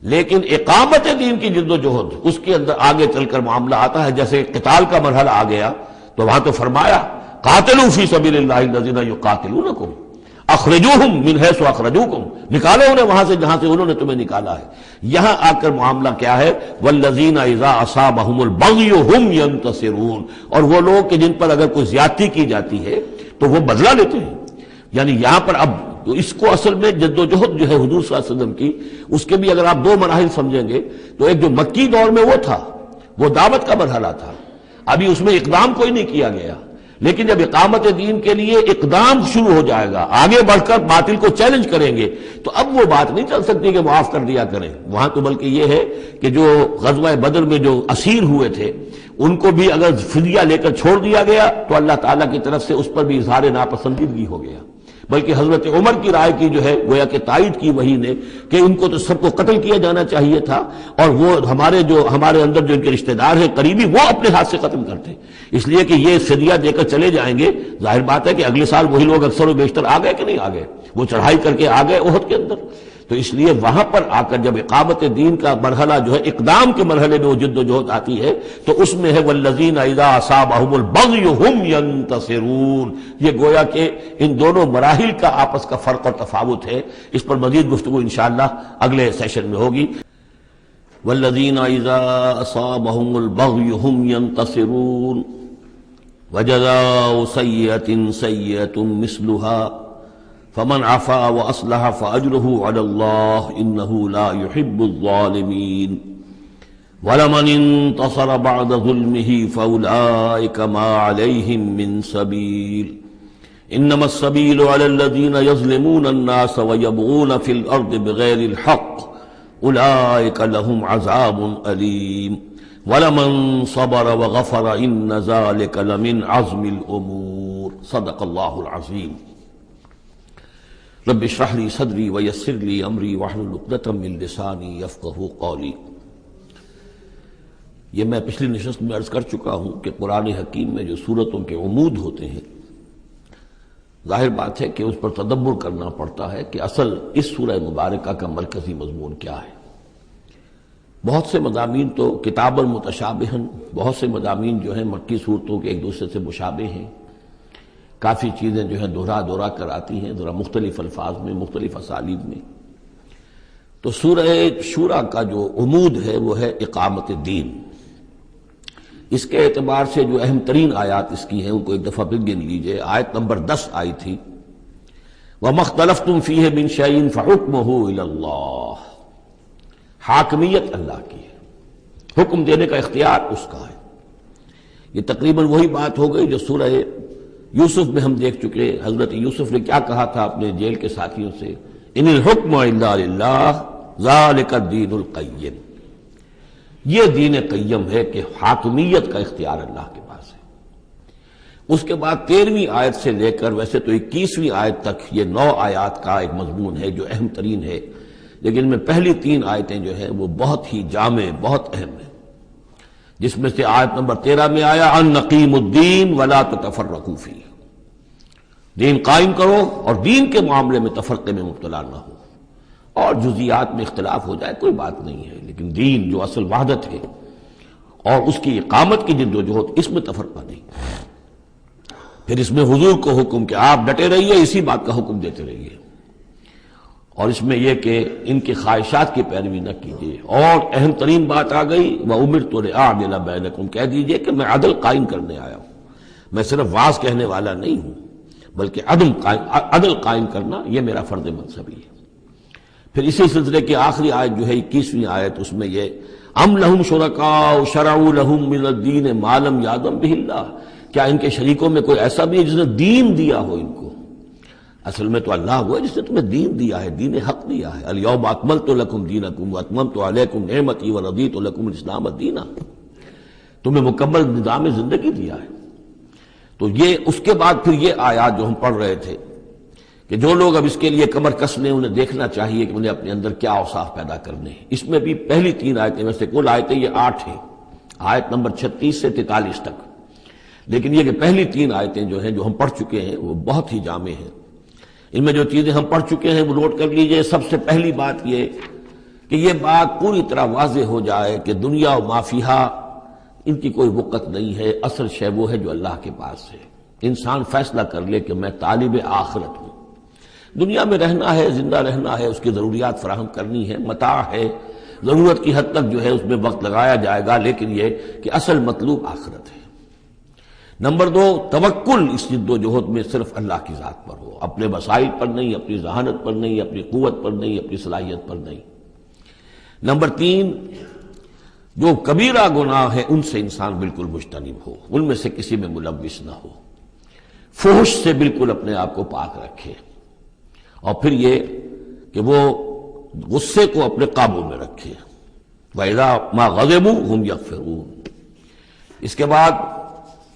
لیکن اقامت دین کی جد و جہد، اس کے اندر آگے چل کر معاملہ آتا ہے. جیسے قتال کا مرحلہ آ گیا تو وہاں تو فرمایا قاتلوا فی سبیل اللہ الذین یقاتلونکم اخرجوہم من حیث اخرجوکم، نکالو انہیں وہاں سے جہاں سے انہوں نے تمہیں نکالا ہے. یہاں آ کر معاملہ کیا ہے؟ والذین اذا اصابہم البغی ہم ینتصرون. اور وہ لوگ کہ جن پر اگر کوئی زیادتی کی جاتی ہے تو وہ بدلہ لیتے ہیں. یعنی یہاں پر اب اس کو اصل میں جد و جہد جو ہے حضور صلی اللہ علیہ وسلم کی، اس کے بھی اگر آپ دو مراحل سمجھیں گے تو ایک جو مکی دور میں وہ تھا، وہ دعوت کا مرحلہ تھا، ابھی اس میں اقدام کوئی نہیں کیا گیا. لیکن جب اقامت دین کے لیے اقدام شروع ہو جائے گا، آگے بڑھ کر باطل کو چیلنج کریں گے، تو اب وہ بات نہیں چل سکتی کہ معاف کر دیا کریں. وہاں تو بلکہ یہ ہے کہ جو غزوہ بدر میں جو اسیر ہوئے تھے ان کو بھی اگر فدیہ لے کر چھوڑ دیا گیا تو اللہ تعالیٰ کی طرف سے اس پر بھی اظہار ناپسندیدگی ہو گیا. بلکہ حضرت عمر کی رائے کی جو ہے گویا کہ تائید کی وہی نے کہ ان کو تو سب کو قتل کیا جانا چاہیے تھا، اور وہ ہمارے اندر جو ان کے رشتہ دار ہیں قریبی، وہ اپنے ہاتھ سے ختم کرتے. اس لیے کہ یہ فدیہ دے کر چلے جائیں گے، ظاہر بات ہے کہ اگلے سال وہی لوگ اکثر و بیشتر آ گئے کہ نہیں آ گئے، وہ چڑھائی کر کے آ گئے احد کے اندر. تو اس لیے وہاں پر آ کر جب اقامت دین کا مرحلہ جو ہے اقدام کے مرحلے میں وہ جد و جہد آتی ہے تو اس میں ہے والذین اذا اصابہم البغی ہم ینتصرون. یہ گویا کہ ان دونوں مراحل کا آپس کا فرق اور تفاوت ہے. اس پر مزید گفتگو انشاءاللہ اگلے سیشن میں ہوگی. والذین اذا اصابہم البغی ہم ینتصرون وجزاء سیئۃ سیئۃ مثلها فمن عفا واصلح فاجره على الله انه لا يحب الظالمين ولمن انتصر بعد ظلمه فاولئك ما عليهم من سبيل انما السبيل على الذين يظلمون الناس ويبغون في الارض بغير الحق اولئك لهم عذاب اليم ولمن صبر وغفر ان ذلك لمن عزم الامور. صدق الله العظيم. رب اشرح لي صدري ويسر لي امري واحلل عقدة من لساني يفقهوا قولي. یہ میں پچھلی نشست میں عرض کر چکا ہوں کہ قرآن حکیم میں جو صورتوں کے عمود ہوتے ہیں ظاہر بات ہے کہ اس پر تدبر کرنا پڑتا ہے کہ اصل اس سورہ مبارکہ کا مرکزی مضمون کیا ہے. بہت سے مضامین تو کتاباً متشابہاً، بہت سے مضامین جو ہیں مکی صورتوں کے ایک دوسرے سے مشابہ ہیں. کافی چیزیں جو ہیں دہرا کر آتی ہیں ذرا مختلف الفاظ میں، مختلف اسالیب میں. تو سورہ شورى کا جو عمود ہے وہ ہے اقامت دین. اس کے اعتبار سے جو اہم ترین آیات اس کی ہیں ان کو ایک دفعہ پھر گن لیجئے. آیت نمبر 10 آئی تھی وَمَا اخْتَلَفْتُمْ فِيهِ مِنْ شَيْءٍ فَحُكْمُهُ إِلَى اللَّهِ. حاکمیت اللہ کی ہے، حکم دینے کا اختیار اس کا ہے. یہ تقریباً وہی بات ہو گئی جو سورہ یوسف میں ہم دیکھ چکے. حضرت یوسف نے کیا کہا تھا اپنے جیل کے ساتھیوں سے؟ ان الحکم الا للہ ذالک الدین القیم. یہ دین قیم ہے کہ حاکمیت کا اختیار اللہ کے پاس ہے. اس کے بعد 13ویں آیت سے لے کر ویسے تو 21ویں آیت تک یہ 9 آیات کا ایک مضمون ہے جو اہم ترین ہے، لیکن ان میں پہلی 3 آیتیں جو ہیں وہ بہت ہی جامع، بہت اہم ہیں. جس میں سے آیت نمبر 13 میں آیا ان نقیم الدین ولا تتفرقوا فیہ. دین قائم کرو اور دین کے معاملے میں تفرقے میں مبتلا نہ ہو. اور جزیات میں اختلاف ہو جائے کوئی بات نہیں ہے، لیکن دین جو اصل وحدت ہے اور اس کی اقامت کی جد و جہد، اس میں تفرقہ نہیں. پھر اس میں حضور کو حکم کہ آپ ڈٹے رہیے، اسی بات کا حکم دیتے رہیے. اور اس میں یہ کہ ان کی خواہشات کی پیروی نہ کیجیے. اور اہم ترین بات آ گئی وَأُمِرْتُ لِأَعْدِلَ بَيْنَكُمْ. کہہ دیجئے کہ میں عدل قائم کرنے آیا ہوں. میں صرف واعظ کہنے والا نہیں ہوں بلکہ عدل قائم کرنا یہ میرا فرض منصبی ہے. پھر اسی سلسلے کی آخری آیت جو ہے 21ویں آیت، اس میں یہ ام لہم شرکاء شرعوا لہم من الدین ما لم یأذن بہ اللہ. کیا ان کے شریکوں میں کوئی ایسا بھی ہے جس نے دین دیا ہو ان کو؟ اصل میں تو اللہ ہوا ہے جس نے تمہیں دین دیا ہے، دین حق دیا ہے. الیوم اکملت لکم دینکم واتممت علیکم نعمتی ورضیت لکم الاسلام دینا. تمہیں مکمل نظام زندگی دیا ہے. تو یہ اس کے بعد پھر یہ آیات جو ہم پڑھ رہے تھے کہ جو لوگ اب اس کے لیے کمر کس لیں انہیں دیکھنا چاہیے کہ انہیں اپنے اندر کیا اوصاف پیدا کرنے ہیں. اس میں بھی پہلی 3 آیتیں میں سے کل آیتیں یہ 8 ہیں، آیت نمبر 36 سے 43 تک. لیکن یہ کہ پہلی 3 آیتیں جو ہیں جو ہم پڑھ چکے ہیں وہ بہت ہی جامع ہیں. ان میں جو چیزیں ہم پڑھ چکے ہیں وہ نوٹ کر لیجئے. سب سے پہلی بات یہ کہ یہ بات پوری طرح واضح ہو جائے کہ دنیا و ما فیہا ان کی کوئی وقت نہیں ہے. اصل شے وہ ہے جو اللہ کے پاس ہے. انسان فیصلہ کر لے کہ میں طالب آخرت ہوں. دنیا میں رہنا ہے، زندہ رہنا ہے، اس کی ضروریات فراہم کرنی ہے، متاع ہے، ضرورت کی حد تک جو ہے اس میں وقت لگایا جائے گا، لیکن یہ کہ اصل مطلوب آخرت ہے. نمبر 2، توکل اس جد و جہد میں صرف اللہ کی ذات پر ہو، اپنے وسائل پر نہیں، اپنی ذہانت پر نہیں، اپنی قوت پر نہیں، اپنی صلاحیت پر نہیں. نمبر 3، جو کبیرہ گناہ ہے ان سے انسان بالکل مجتنب ہو، ان میں سے کسی میں ملوث نہ ہو. فحش سے بالکل اپنے آپ کو پاک رکھے. اور پھر یہ کہ وہ غصے کو اپنے قابو میں رکھے. وَإِذَا مَا غَضِبُوا هُمْ يَغْفِرُونَ. اس کے بعد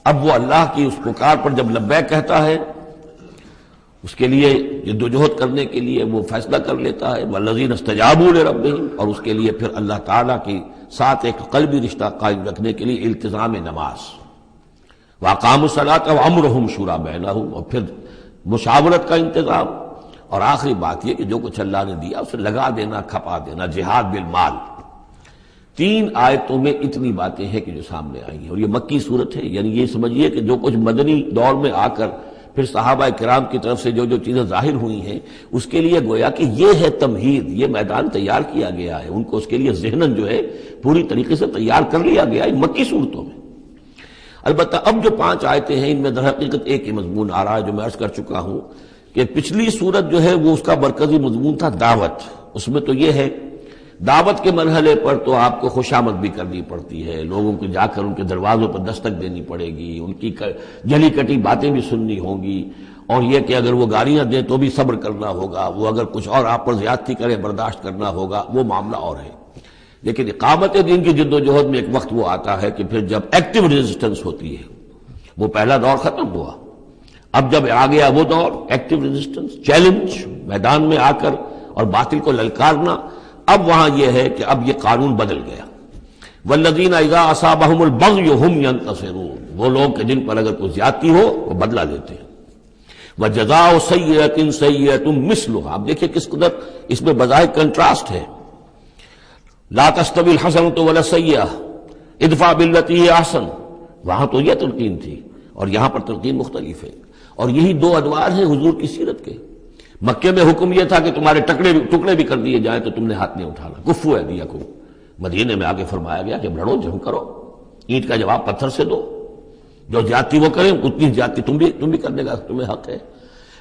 اب وہ اللہ کی اس پکار پر جب لبیک کہتا ہے، اس کے لیے جد و جہد کرنے کے لیے وہ فیصلہ کر لیتا ہے وَالَّذِينَ اسْتَجَابُوا لِرَبِّهِمْ، اور اس کے لیے پھر اللہ تعالیٰ کی ساتھ ایک قلبی رشتہ قائم رکھنے کے لیے التزام نماز. وَأَقَامُوا الصَّلَاةَ وَأَمْرُهُمْ شُورَىٰ بَيْنَهُمْ، اور پھر مشاورت کا انتظام اور آخری بات یہ کہ جو کچھ اللہ نے دیا اسے لگا دینا، کھپا دینا، جہاد بالمال۔ 3 آیتوں میں اتنی باتیں ہیں کہ جو سامنے آئی ہیں، اور یہ مکی صورت ہے، یعنی یہ سمجھیے کہ جو کچھ مدنی دور میں آ کر پھر صحابہ کرام کی طرف سے جو جو چیزیں ظاہر ہوئی ہیں اس کے لیے گویا کہ یہ ہے تمہید، یہ میدان تیار کیا گیا ہے، ان کو اس کے لیے ذہناً جو ہے پوری طریقے سے تیار کر لیا گیا ہے مکی صورتوں میں۔ البتہ اب جو 5 آیتیں ہیں ان میں در حقیقت ایک ہی مضمون آ رہا ہے جو میں عرض کر چکا ہوں کہ پچھلی صورت جو ہے وہ اس کا مرکزی مضمون تھا دعوت۔ اس میں تو یہ ہے دعوت کے مرحلے پر تو آپ کو خوشامد بھی کرنی پڑتی ہے، لوگوں کو جا کر ان کے دروازوں پر دستک دینی پڑے گی، ان کی جلی کٹی باتیں بھی سننی ہوں گی، اور یہ کہ اگر وہ گالیاں دیں تو بھی صبر کرنا ہوگا، وہ اگر کچھ اور آپ پر زیادتی کرے برداشت کرنا ہوگا، وہ معاملہ اور ہے۔ لیکن اقامت دین کی جد و جہد میں ایک وقت وہ آتا ہے کہ پھر جب ایکٹیو ریزسٹنس ہوتی ہے، وہ پہلا دور ختم ہوا، اب جب آ گیا وہ دور ایکٹیو ریزسٹنس، چیلنج، میدان میں آ کر اور باطل کو للکارنا، اب وہاں یہ ہے کہ اب یہ قانون بدل گیا۔ والذین اذا اصابہم البغی ہم ینتصرون، وہ لوگ کہ جن پر اگر کوئی زیادتی ہو وہ بدلہ لیتے ہیں۔ وجزاء سیئۃ سیئۃ مثلھا، اب دیکھیں کس قدر اس میں بظاہر کنٹراسٹ ہے۔ لا تستوی الحسنۃ ولا السیئۃ ادفع بالتی ہی احسن، وہاں تو یہ تلقین تھی اور یہاں پر تلقین مختلف ہے، اور یہی 2 ادوار ہیں حضور کی سیرت کے۔ مکے میں حکم یہ تھا کہ تمہارے ٹکڑے بھی کر دیے جائیں تو تم نے ہاتھ نہیں اٹھانا، کفو ایدیکم۔ مدینے میں آگے فرمایا گیا کہ لڑو، جنگ کرو، اینٹ کا جواب پتھر سے دو، جو زیادتی وہ کریں اتنی زیادتی تم بھی کرنے کا تمہیں حق ہے۔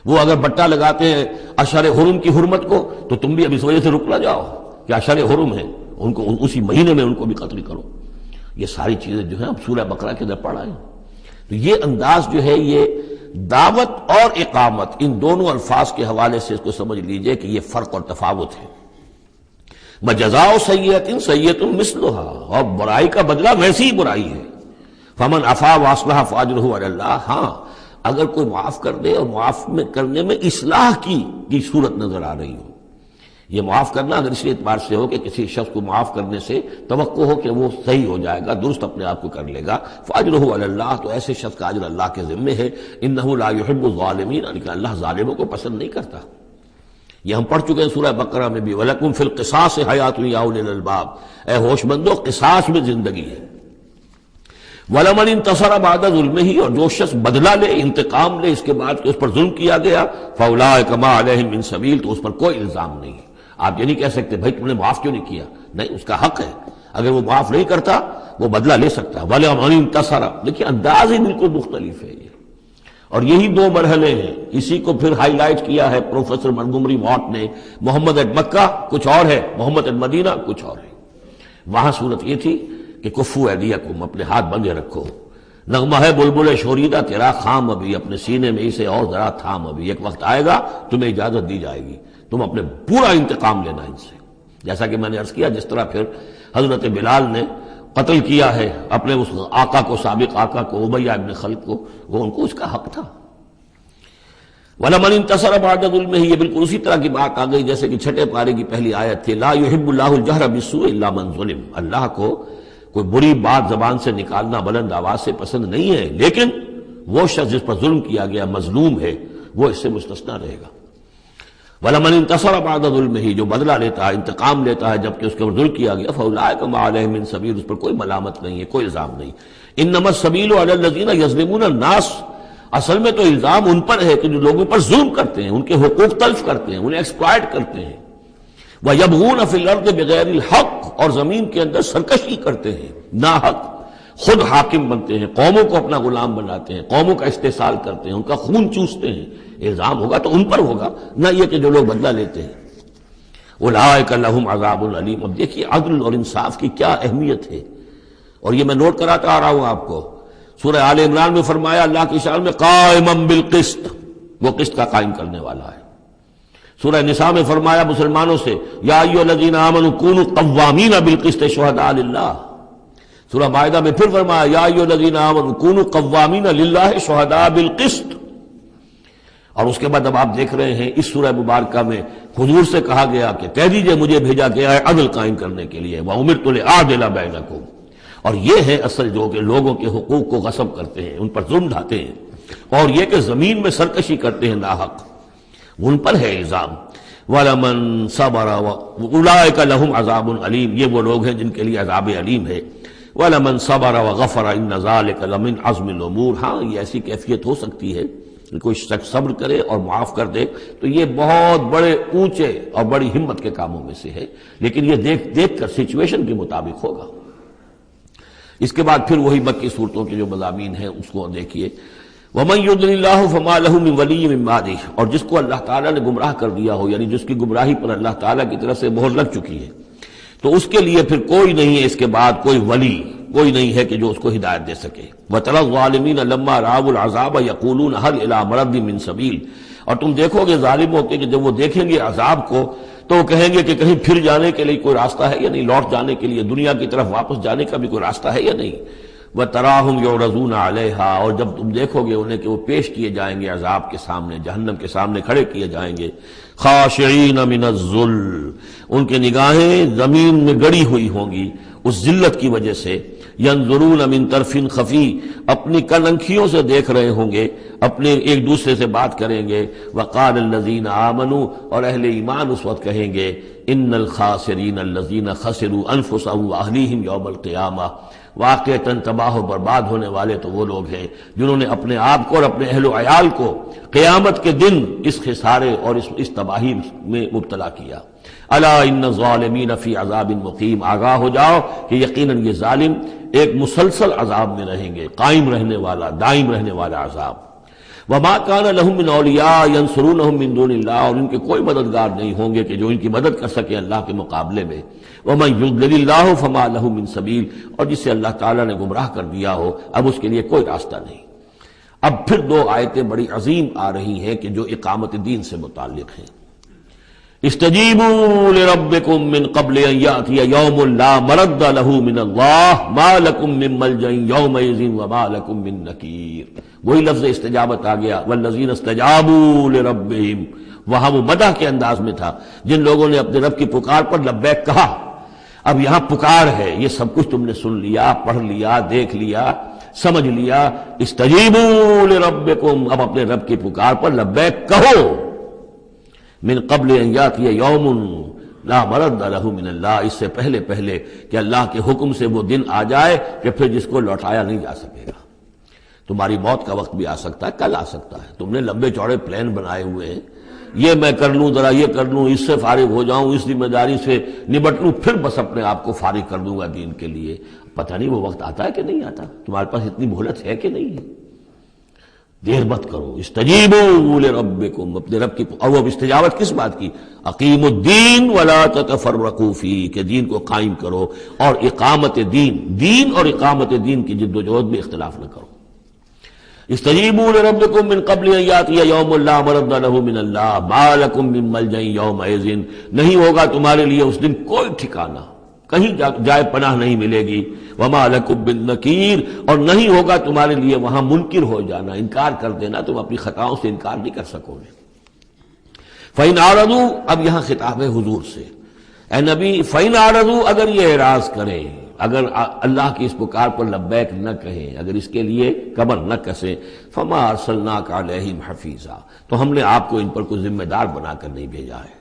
وہ اگر بٹا لگاتے ہیں اشہر حرم کی حرمت کو تو تم بھی اب اس وجہ سے رک نہ جاؤ کہ اشہر حرم ہے، ان کو اسی مہینے میں ان کو بھی قتل کرو۔ یہ ساری چیزیں جو ہیں اب سورہ بقرہ کے اندر پڑھا ہے۔ تو یہ انداز جو ہے یہ دعوت اور اقامت، ان دونوں الفاظ کے حوالے سے اس کو سمجھ لیجئے کہ یہ فرق اور تفاوت ہے۔ وجزاء سیئۃ سیئۃ مثلھا، اور برائی کا بدلہ ویسی ہی برائی ہے۔ فمن عفا واصلح فاجرہ علی اللہ، ہاں اگر کوئی معاف کر دے اور معاف کرنے میں اصلاح کی صورت نظر آ رہی ہو، یہ معاف کرنا اگر اسی اعتبار سے ہو کہ کسی شخص کو معاف کرنے سے توقع ہو کہ وہ صحیح ہو جائے گا، درست اپنے آپ کو کر لے گا، فاجرہ علی اللہ، تو ایسے شخص کا اجر اللہ کے ذمے ہے۔ انہ لا یحب الظالمین، لیکن اللہ ظالموں کو پسند نہیں کرتا۔ یہ ہم پڑھ چکے ہیں سورہ بقرہ میں بھی، وَلَكُمْ فِي الْقِصَاصِ حَيَاةٌ يَا أُولِي الْأَلْبَابِ، اے ہوش مندو قصاص میں زندگی ہے۔ وَلَمَنِ انتَصَرَ بَعْدَ ظُلْمِهِ، اور جو شخص بدلہ لے، انتقام لے اس کے بعد کہ اس پر ظلم کیا گیا، فَأُولَٰئِكَ مَا عَلَيْهِم مِّن سَبِيلٍ، تو اس پر کوئی الزام نہیں ہے۔ آپ یہ نہیں کہہ سکتے بھائی تم نے معاف کیوں نہیں کیا، نہیں، اس کا حق ہے، اگر وہ معاف نہیں کرتا وہ بدلہ لے سکتا ہے۔ وَلَمَنِ انتَصَرَ، دیکھیے انداز ہی بالکل مختلف ہے یہ، اور یہی 2 مرحلے ہیں۔ اسی کو پھر ہائی لائٹ کیا ہے پروفیسر منگمری واٹ نے، محمد ایٹ مکہ کچھ اور ہے، محمد ایٹ مدینہ کچھ اور ہے۔ وہاں صورت یہ تھی کہ کفو ایدیکم، اپنے ہاتھ بندھے رکھو، نغمہ ہے بلبل شوریدہ تیرا خام ابھی، اپنے سینے میں اسے اور ذرا تھام، ابھی ایک وقت آئے گا تمہیں اجازت دی جائے گی، تم اپنے پورا انتقام لینا ان سے۔ جیسا کہ میں نے عرض کیا، جس طرح پھر حضرت بلال نے قتل کیا ہے اپنے اس آقا کو، سابق آقا کو، امیہ ابن خلف کو، وہ ان کو اس کا حق تھا۔ وَلَمَنِ انتَصَرَ بَعْدَ ظُلْمِهِ، یہ بالکل اسی طرح کی بات آ گئی جیسے کہ 6 پارے کی پہلی آیت تھی، لا يحب اللہ الجہر بالسوء الا من ظلم، اللہ کو کوئی بری بات زبان سے نکالنا بلند آواز سے پسند نہیں ہے، لیکن وہ شخص جس پر ظلم کیا گیا مظلوم ہے وہ اس سے مستثنی رہے گا۔ وَلَمَنِ انتَصَرَ بَعْدَ ظُلْمِهِ، جو بدلہ لیتا ہے، انتقام لیتا ہے جبکہ اس کے اوپر ظلم کیا گیا، فَأُولَٰئِكَ مَا عَلَيْهِم مِّن سَبِيلٍ، اس پر کوئی ملامت نہیں ہے، کوئی الزام نہیں۔ إِنَّمَا السَّبِيلُ عَلَى الَّذِينَ يَظْلِمُونَ النَّاسَ، اصل میں تو الزام ان پر ہے کہ جو لوگوں پر ظلم کرتے ہیں، ان کے حقوق تلف کرتے ہیں، انہیں ایکسپلائٹ کرتے ہیں۔ وَيَبْغُونَ فِي الْأَرْضِ بِغَيْرِ الْحَقِّ، اور زمین کے اندر سرکشی کرتے ہیں، ناحق، خود حاکم بنتے ہیں، قوموں کو اپنا غلام بناتے ہیں، قوموں کا استحصال کرتے ہیں، ان کا خون چوستے ہیں۔ الزام ہوگا تو ان پر ہوگا، نہ یہ کہ جو لوگ بدلہ لیتے ہیں۔ اولئک لہم عذاب علیم، اب دیکھیے عدل اور انصاف کی کیا اہمیت ہے، اور یہ میں نوٹ کراتا آ رہا ہوں آپ کو۔ سورہ آل عمران میں فرمایا اللہ کی شان میں قائما بالقسط، وہ قسط کا قائم کرنے والا ہے۔ سورہ نساء میں فرمایا مسلمانوں سے یا ایھا الذین آمنوا کونوا قوامین بالقسط شہداء للہ۔ سورہ مائدہ میں پھر فرمایا یا ایھا الذین آمنوا کونوا قوامین للہ شہداء بالقسط۔ اور اس کے بعد اب آپ دیکھ رہے ہیں اس سورہ مبارکہ میں حضور سے کہا گیا کہ کہہ دیجئے مجھے بھیجا گیا ہے عدل قائم کرنے کے لیے، وَأُمِرْتُ لِأَعْدِلَ بَيْنَكُمْ، اور یہ ہے اصل جو کہ لوگوں کے حقوق کو غصب کرتے ہیں، ان پر ظلم ڈھاتے ہیں، اور یہ کہ زمین میں سرکشی کرتے ہیں ناحق۔ ان پر ہے الزام. وَلَمَنْ صَبَرَ أُولَٰئِكَ لَهُمْ عَذَابٌ عَلِيمٌ، یہ وہ لوگ ہیں جن کے لیے عذاب علیم ہے. وَلَمَنْ صَبَرَ وَغَفَرَ إِنَّ ذَلِكَ لَمِنْ عَزْمِ الْأُمُورِ، ہاں یہ ایسی کیفیت ہو سکتی ہے کہ کوئی شخص صبر کرے اور معاف کر دے تو یہ بہت بڑے اونچے اور بڑی ہمت کے کاموں میں سے ہے، لیکن یہ دیکھ کر سچویشن کے مطابق ہوگا. اس کے بعد پھر وہی مکی صورتوں کے جو مضامین ہیں اس کو دیکھیے. وَمَن يُضْلِلِ اللَّهُ فَمَا لَهُ مِن وَلِيٍّ مِّن بَعْدِهِ، اور جس کو اللہ تعالیٰ نے گمراہ کر دیا ہو، یعنی جس کی گمراہی پر اللہ تعالیٰ کی طرف سے مہر لگ چکی ہے، تو اس کے لیے پھر کوئی نہیں ہے اس کے بعد کوئی ولی، کوئی نہیں ہے کہ جو اس کو ہدایت دے سکے. وَتَرَى الظَّالِمِينَ لَمَّا رَأَوُا الْعَذَابَ يَقُولُونَ هَلْ إِلَىٰ مَرَدٍ مِّن سَبِيلٍ، اور تم دیکھو گے ظالموں کے کہ جب وہ دیکھیں گے عذاب کو تو وہ کہیں گے کہ کہیں پھر جانے کے لیے کوئی راستہ ہے یا نہیں، لوٹ جانے کے لیے دنیا کی طرف واپس جانے کا بھی کوئی راستہ ہے یا نہیں. وَتَرَاهُمْ يُعْرَضُونَ عَلَيْهَا، اور جب تم دیکھو گے انہیں کہ وہ پیش کیے جائیں گے عذاب کے سامنے، جہنم کے سامنے کھڑے کیے جائیں گے. خاشعین من الذل، ان کے نگاہیں زمین میں گڑی ہوئی ہوں گی اس ذلت کی وجہ سے. ینظرون من طرف خفی، اپنی کننکھیوں سے دیکھ رہے ہوں گے، اپنے ایک دوسرے سے بات کریں گے. وقال الذین آمنوا، اور اہل ایمان اس وقت کہیں گے ان الخاسرین الذین خسروا انفسهم واہلیہم یوم القیامہ، واقعتاً تباہ و برباد ہونے والے تو وہ لوگ ہیں جنہوں نے اپنے آپ کو اور اپنے اہل و عیال کو قیامت کے دن اس خسارے اور اس تباہی میں مبتلا کیا. الا ان الظالمین فی عذاب مقیم، آگاہ ہو جاؤ کہ یقیناً یہ ظالم ایک مسلسل عذاب میں رہیں گے، قائم رہنے والا، دائم رہنے والا عذاب. وما كان لهم من اولیاء ينصرونهم من دون اللہ، اور ان کے کوئی مددگار نہیں ہوں گے کہ جو ان کی مدد کر سکے اللہ کے مقابلے میں. ومن يضلل اللہ فما له من سبیل، اور جسے اللہ تعالیٰ نے گمراہ کر دیا ہو اب اس کے لیے کوئی راستہ نہیں. اب پھر دو آیتیں بڑی عظیم آ رہی ہیں کہ جو اقامت دین سے متعلق ہیں. استجیبوا لربکم من قبل ان یأتی یوم لا مرد له من اللہ ما لکم من ملجأ یومئذ وما لکم من نکیر. وہی لفظ استجابت آ گیا، والذین استجابوا لربہم، وہاں وہ مدح کے انداز میں تھا جن لوگوں نے اپنے رب کی پکار پر لبیک کہا. اب یہاں پکار ہے، یہ سب کچھ تم نے سن لیا، پڑھ لیا، دیکھ لیا، سمجھ لیا. استجیبوا لربکم، اب اپنے رب کی پکار پر لبیک کہو. من قبل ان یاتی یوم لا مرد له من اللہ، اس سے پہلے کہ اللہ کے حکم سے وہ دن آ جائے کہ پھر جس کو لوٹایا نہیں جا سکے گا. تمہاری موت کا وقت بھی آ سکتا ہے، کل آ سکتا ہے. تم نے لمبے چوڑے پلان بنائے ہوئے ہیں، یہ میں کر لوں، ذرا یہ کر لوں، اس سے فارغ ہو جاؤں، اس ذمہ داری سے نبٹ لوں، پھر بس اپنے آپ کو فارغ کر دوں گا دین کے لیے. پتہ نہیں وہ وقت آتا ہے کہ نہیں آتا، تمہارے پاس اتنی مہلت ہے کہ نہیں ہے. دیر مت کرو. استجیبوا لربکم، اپنے رب کی، اور وہ استجابت کس بات کی؟ اقیموا الدین ولا تتفرقوا فیہ، کہ دین کو قائم کرو اور اقامت دین اور اقامت دین کی جد و جہد میں اختلاف نہ کرو. استجیبوا لربکم من قبل ان یاتی یوم لا مرد له من اللہ ما لکم من ملجأ یومئذ، نہیں ہوگا تمہارے لیے اس دن کوئی ٹھکانہ، کہیں جائے پناہ نہیں ملے گی. وما لکم من نکیر، اور نہیں ہوگا تمہارے لیے وہاں منکر ہو جانا، انکار کر دینا، تم اپنی خطاؤں سے انکار نہیں کر سکو گے. فإن اعرضوا، اب یہاں خطاب ہے حضور سے، اے نبی، فإن اعرضوا، اگر یہ اعراض کریں، اگر اللہ کی اس پکار پر لبیک نہ کہیں، اگر اس کے لیے کمر نہ کسیں، فما ارسلناک علیہم حفیظا، تو ہم نے آپ کو ان پر کوئی ذمہ دار بنا کر نہیں بھیجا ہے،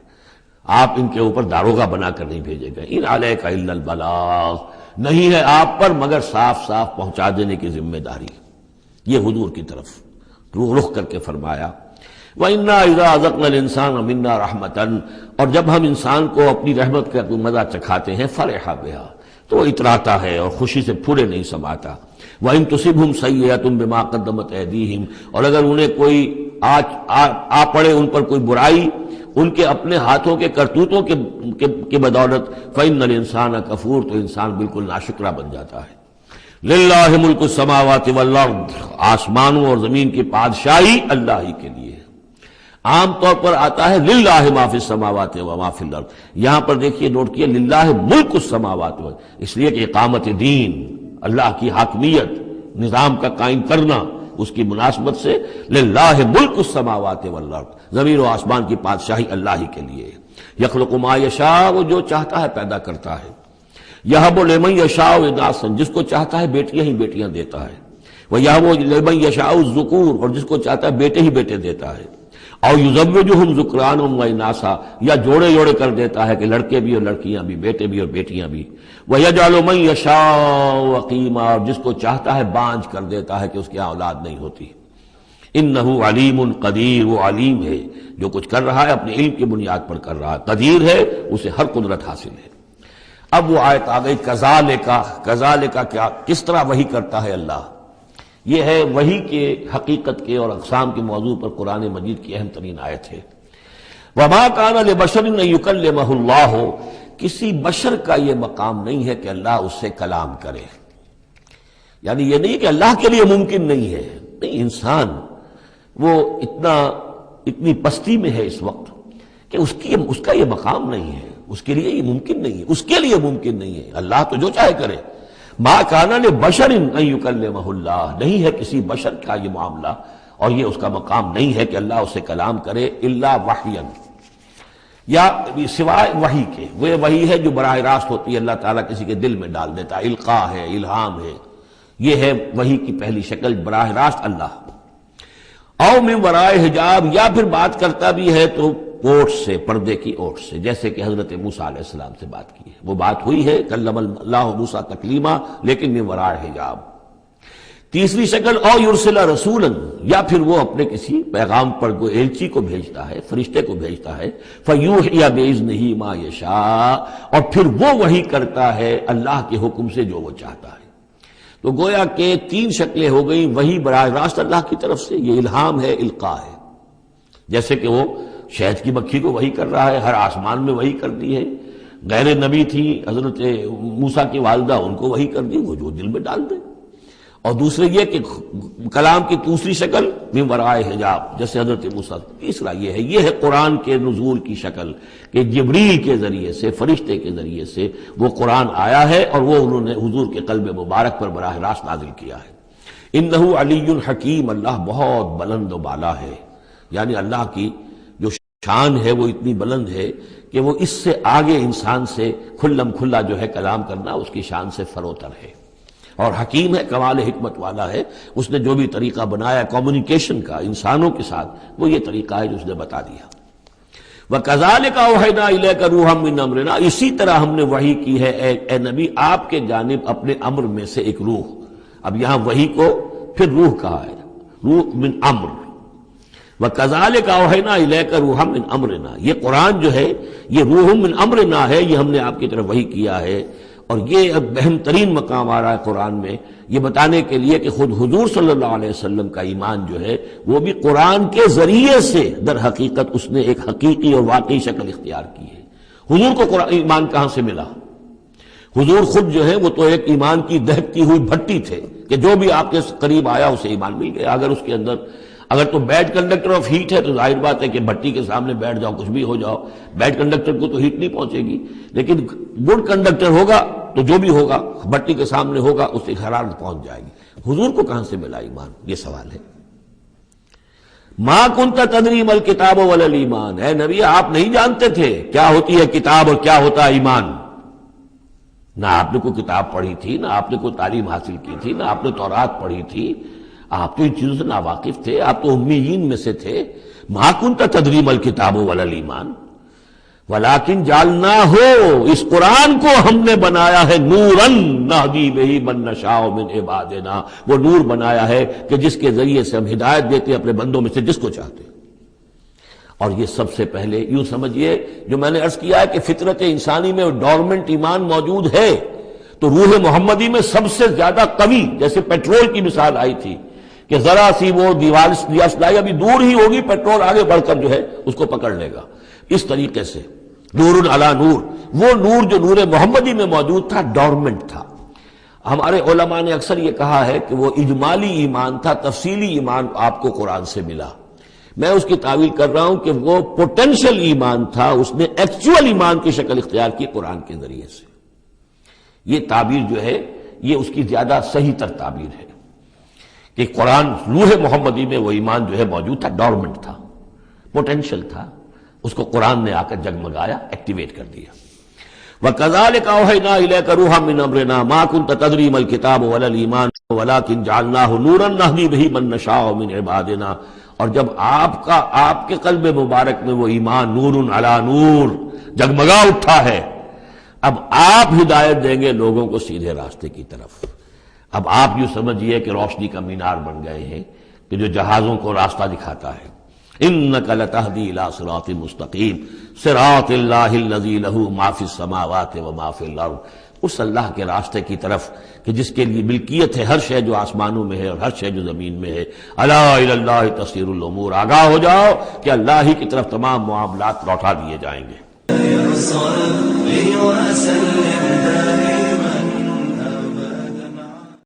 آپ ان کے اوپر داروغہ بنا کر نہیں بھیجے گئے. ان علیک الا البلاغ، نہیں ہے آپ پر مگر صاف پہنچا دینے کی ذمہ داری. یہ حضور کی طرف رخ کر کے فرمایا. وَإِنَّا إِذَا أَذَقْنَا الْإِنسَانَ مِنَّا رَحْمَةً، اور جب ہم انسان کو اپنی رحمت کا مزہ چکھاتے ہیں، فرح بہا، تو وہ اتراتا ہے اور خوشی سے پھولے نہیں سماتا. وَإِن تُصِبْهُمْ سَيِّئَةٌ بِمَا قَدَّمَتْ أَيْدِيهِمْ، اور اگر انہیں کوئی آ پڑے ان پر کوئی برائی ان کے اپنے ہاتھوں کے کرتوتوں کے بدولت، فَإِنَّ الْإِنسَانَ كَفُورٌ، تو انسان بالکل ناشکرا بن جاتا ہے. لِلَّهِ مُلْكُ السَّمَاوَاتِ وَالْأَرْضِ، آسمانوں اور زمین کی بادشاہی اللہ ہی کے لیے. عام طور پر آتا ہے للہ ما فی السماوات و ما فی الارض، یہاں پر دیکھیے نوٹ کیے للہ ملک السماوات، اس لیے کہ اقامت دین، اللہ کی حاکمیت، نظام کا قائم کرنا، اس کی مناسبت سے للہ ملک السماوات والارض، زمین و آسمان کی بادشاہی اللہ ہی کے لیے. یخلق ما یشاء، وہ جو چاہتا ہے پیدا کرتا ہے. یہب لمن یشاء اناثا، جس کو چاہتا ہے بیٹیاں ہی بیٹیاں دیتا ہے. ویہب لمن یشاء الذکور، اور جس کو چاہتا ہے بیٹے ہی بیٹے دیتا ہے. اور یزوجہم ذکرانا و اناسا، یا جوڑے جوڑے کر دیتا ہے کہ لڑکے بھی اور لڑکیاں بھی، بیٹے بھی اور بیٹیاں بھی، وَيَجْعَلُ مَن يَشَاءُ عَقِيمًا، اور جس کو چاہتا ہے بانجھ کر دیتا ہے کہ اس کی اولاد نہیں ہوتی۔ انہ علیم قدیر، وہ علیم ہے، جو کچھ کر رہا ہے اپنے علم کی بنیاد پر کر رہا ہے، قدیر ہے، اسے ہر قدرت حاصل ہے۔ اب وہ آیت آ گئی کذالک کیا، کس طرح وحی کرتا ہے اللہ۔ یہ ہے وحی کے حقیقت کے اور اقسام کے موضوع پر قرآن مجید کی اہم ترین آیت ہے۔ وما کان لبشر ان یکلمہ اللہ، کسی بشر کا یہ مقام نہیں ہے کہ اللہ اس سے کلام کرے، یعنی یہ نہیں کہ اللہ کے لیے ممکن نہیں ہے، نہیں، انسان وہ اتنی پستی میں ہے اس وقت کہ اس کا یہ مقام نہیں ہے، اس کے لیے یہ ممکن نہیں ہے، اس کے لیے ممکن نہیں ہے، اللہ تو جو چاہے کرے۔ ما کان لبشر ان یکلمہ اللہ، نہیں ہے کسی بشر کا یہ معاملہ اور یہ اس کا مقام نہیں ہے کہ اللہ اس سے کلام کرے، الا وحیا، یا سوائے وحی کے، وہ وحی ہے جو براہ راست ہوتی ہے، اللہ تعالیٰ کسی کے دل میں ڈال دیتا ہے، القاء ہے، الہام ہے، یہ ہے وحی کی پہلی شکل، براہ راست اللہ۔ او من ورائے حجاب، یا پھر بات کرتا بھی ہے تو اوٹ سے، پردے کی اوٹ سے، جیسے کہ حضرت موسیٰ علیہ السلام سے بات کی ہے، وہ بات ہوئی ہے، کلم اللہ موسیٰ تکلیما، لیکن من ورائے حجاب۔ تیسری شکل او یرسل رسولا، یا پھر وہ اپنے کسی پیغام پر کوئی ایلچی کو بھیجتا ہے، فرشتے کو بھیجتا ہے، فیوحی باذنہ ما یشاء، اور پھر وہ وحی کرتا ہے اللہ کے حکم سے جو وہ چاہتا ہے۔ تو گویا کہ تین شکلیں ہو گئیں، وحی براہ راست اللہ کی طرف سے، یہ الہام ہے، القاء ہے، جیسے کہ وہ شہد کی مکھی کو وحی کر رہا ہے، ہر آسمان میں وحی کر دی ہے۔ غیر نبی تھی حضرت موسیٰ کی والدہ، ان کو وحی کر دی، وہ جو دل میں ڈال دے۔ اور دوسرے یہ کہ کلام کی دوسری شکل من ورائے حجاب، جیسے حضرت موسیٰ۔ تیسرا یہ ہے قرآن کے نزول کی شکل، کہ جبریل کے ذریعے سے، فرشتے کے ذریعے سے وہ قرآن آیا ہے اور وہ انہوں نے حضور کے قلب مبارک پر براہ راست نازل کیا ہے۔ انہ علی حکیم، اللہ بہت بلند و بالا ہے، یعنی اللہ کی جو شان ہے وہ اتنی بلند ہے کہ وہ اس سے آگے انسان سے کھلم کھلا جو ہے کلام کرنا اس کی شان سے فروتر ہے، اور حکیم ہے، کمال حکمت والا ہے۔ اس نے جو بھی طریقہ بنایا کمیونیکیشن کا انسانوں کے ساتھ، وہ یہ طریقہ ہے جو اس نے بتا دیا۔ وَكَذَلِكَ أَوْحَيْنَا إِلَيْكَ رُوحًا مِّنْ أَمْرِنَا، اسی طرح ہم نے وحی کی ہے اے نبی آپ کے جانب اپنے امر میں سے ایک روح۔ اب یہاں وحی کو پھر روح کہا ہے، روح من امر۔ وَكَذَلِكَ أَوْحَيْنَا إِلَيْكَ رُوحًا مِّنْ أَمْرِنَا، یہ قرآن جو ہے یہ روح من امرنا ہے، یہ ہم نے آپ کی طرف وحی کیا ہے۔ اور یہ اب اہم ترین مقام آ رہا ہے قرآن میں، یہ بتانے کے لیے کہ خود حضور صلی اللہ علیہ وسلم کا ایمان جو ہے وہ بھی قرآن کے ذریعے سے در حقیقت اس نے ایک حقیقی اور واقعی شکل اختیار کی ہے۔ حضور کو قرآن ایمان کہاں سے ملا؟ حضور خود جو ہے وہ تو ایک ایمان کی دہکتی ہوئی بھٹی تھے کہ جو بھی آپ کے قریب آیا اسے ایمان مل گیا۔ اگر تو بیڈ کنڈکٹر آف ہیٹ ہے تو ظاہر بات ہے کہ بھٹی کے سامنے بیٹھ جاؤ، کچھ بھی ہو جاؤ، بیڈ کنڈکٹر کو تو ہیٹ نہیں پہنچے گی، لیکن گڈ کنڈکٹر ہوگا تو جو بھی ہوگا بھٹی کے سامنے ہوگا اس سے حرارت پہنچ جائے گی۔ حضور کو کہاں سے ملا ایمان؟ یہ سوال ہے۔ ما کنت تدری ما الکتاب ولا الایمان، اے نبی آپ نہیں جانتے تھے کیا ہوتی ہے کتاب اور کیا ہوتا ہے ایمان، نہ آپ نے کوئی کتاب پڑھی تھی، نہ آپ نے کوئی تعلیم حاصل کی تھی، نہ آپ نے تورات پڑھی تھی، آپ تو ان چیزوں سے ناواقف تھے، آپ تو امیین میں سے تھے۔ ما کنت تدری ما الکتاب ولا الایمان ولیکن جعلناہ، اس قرآن کو ہم نے بنایا ہے نوراً نہدی بہ من نشاء من عبادنا، وہ نور بنایا ہے کہ جس کے ذریعے سے ہم ہدایت دیتے ہیں اپنے بندوں میں سے جس کو چاہتے ہیں۔ اور یہ سب سے پہلے یوں سمجھیے، جو میں نے عرض کیا ہے کہ فطرت انسانی میں ڈورمنٹ ایمان موجود ہے، تو روح محمدی میں سب سے زیادہ قوی، جیسے پیٹرول کی مثال آئی تھی کہ ذرا سی وہ دیوار سلائی ابھی دور ہی ہوگی، پیٹرول آگے بڑھ کر جو ہے اس کو پکڑ لے گا۔ اس طریقے سے نور علی نور، وہ نور جو نور محمدی میں موجود تھا ڈورمنٹ تھا۔ ہمارے علماء نے اکثر یہ کہا ہے کہ وہ اجمالی ایمان تھا، تفصیلی ایمان آپ کو قرآن سے ملا۔ میں اس کی تعویل کر رہا ہوں کہ وہ پوٹینشل ایمان تھا، اس نے ایکچوئل ایمان کی شکل اختیار کی قرآن کے ذریعے سے۔ یہ تعبیر جو ہے یہ اس کی زیادہ صحیح تر تعبیر ہے کہ قرآن روح محمدی میں وہ ایمان جو ہے موجود تھا، ڈورمنٹ تھا، پوٹینشل تھا، اس کو قرآن نے آ کر جگمگایا، ایکٹیویٹ کر دیا۔ وَكَذَلِكَ أَوْحَيْنَا إِلَيْكَ رُوحًا مِّنْ أَمْرِنَا مَا كُنْتَ تَدْرِي مَا الْكِتَابُ وَلَا الْإِيمَانُ وَلَٰكِنْ جَعَلْنَاهُ نُورًا نَّهْدِي بِهِ مَن نَّشَاءُ مِنْ عِبَادِنَا، اور جب آپ کے قلب مبارک میں وہ ایمان نور علی نور جگمگا اٹھا ہے، اب آپ ہدایت دیں گے لوگوں کو سیدھے راستے کی طرف۔ اب آپ یوں سمجھیے کہ روشنی کا مینار بن گئے ہیں کہ جو جہازوں کو راستہ دکھاتا ہے۔ انک لتہدی الی صراط مستقیم صراط اللہ الذی لہ ما فی السماوات و ما فی الارض، اس اللہ کے راستے کی طرف کہ جس کے لیے ملکیت ہے ہر شے جو آسمانوں میں ہے اور ہر شے جو زمین میں ہے۔ الا الی اللہ تصیر الامور، آگاہ ہو جاؤ کہ اللہ ہی کی طرف تمام معاملات لوٹا دیے جائیں گے۔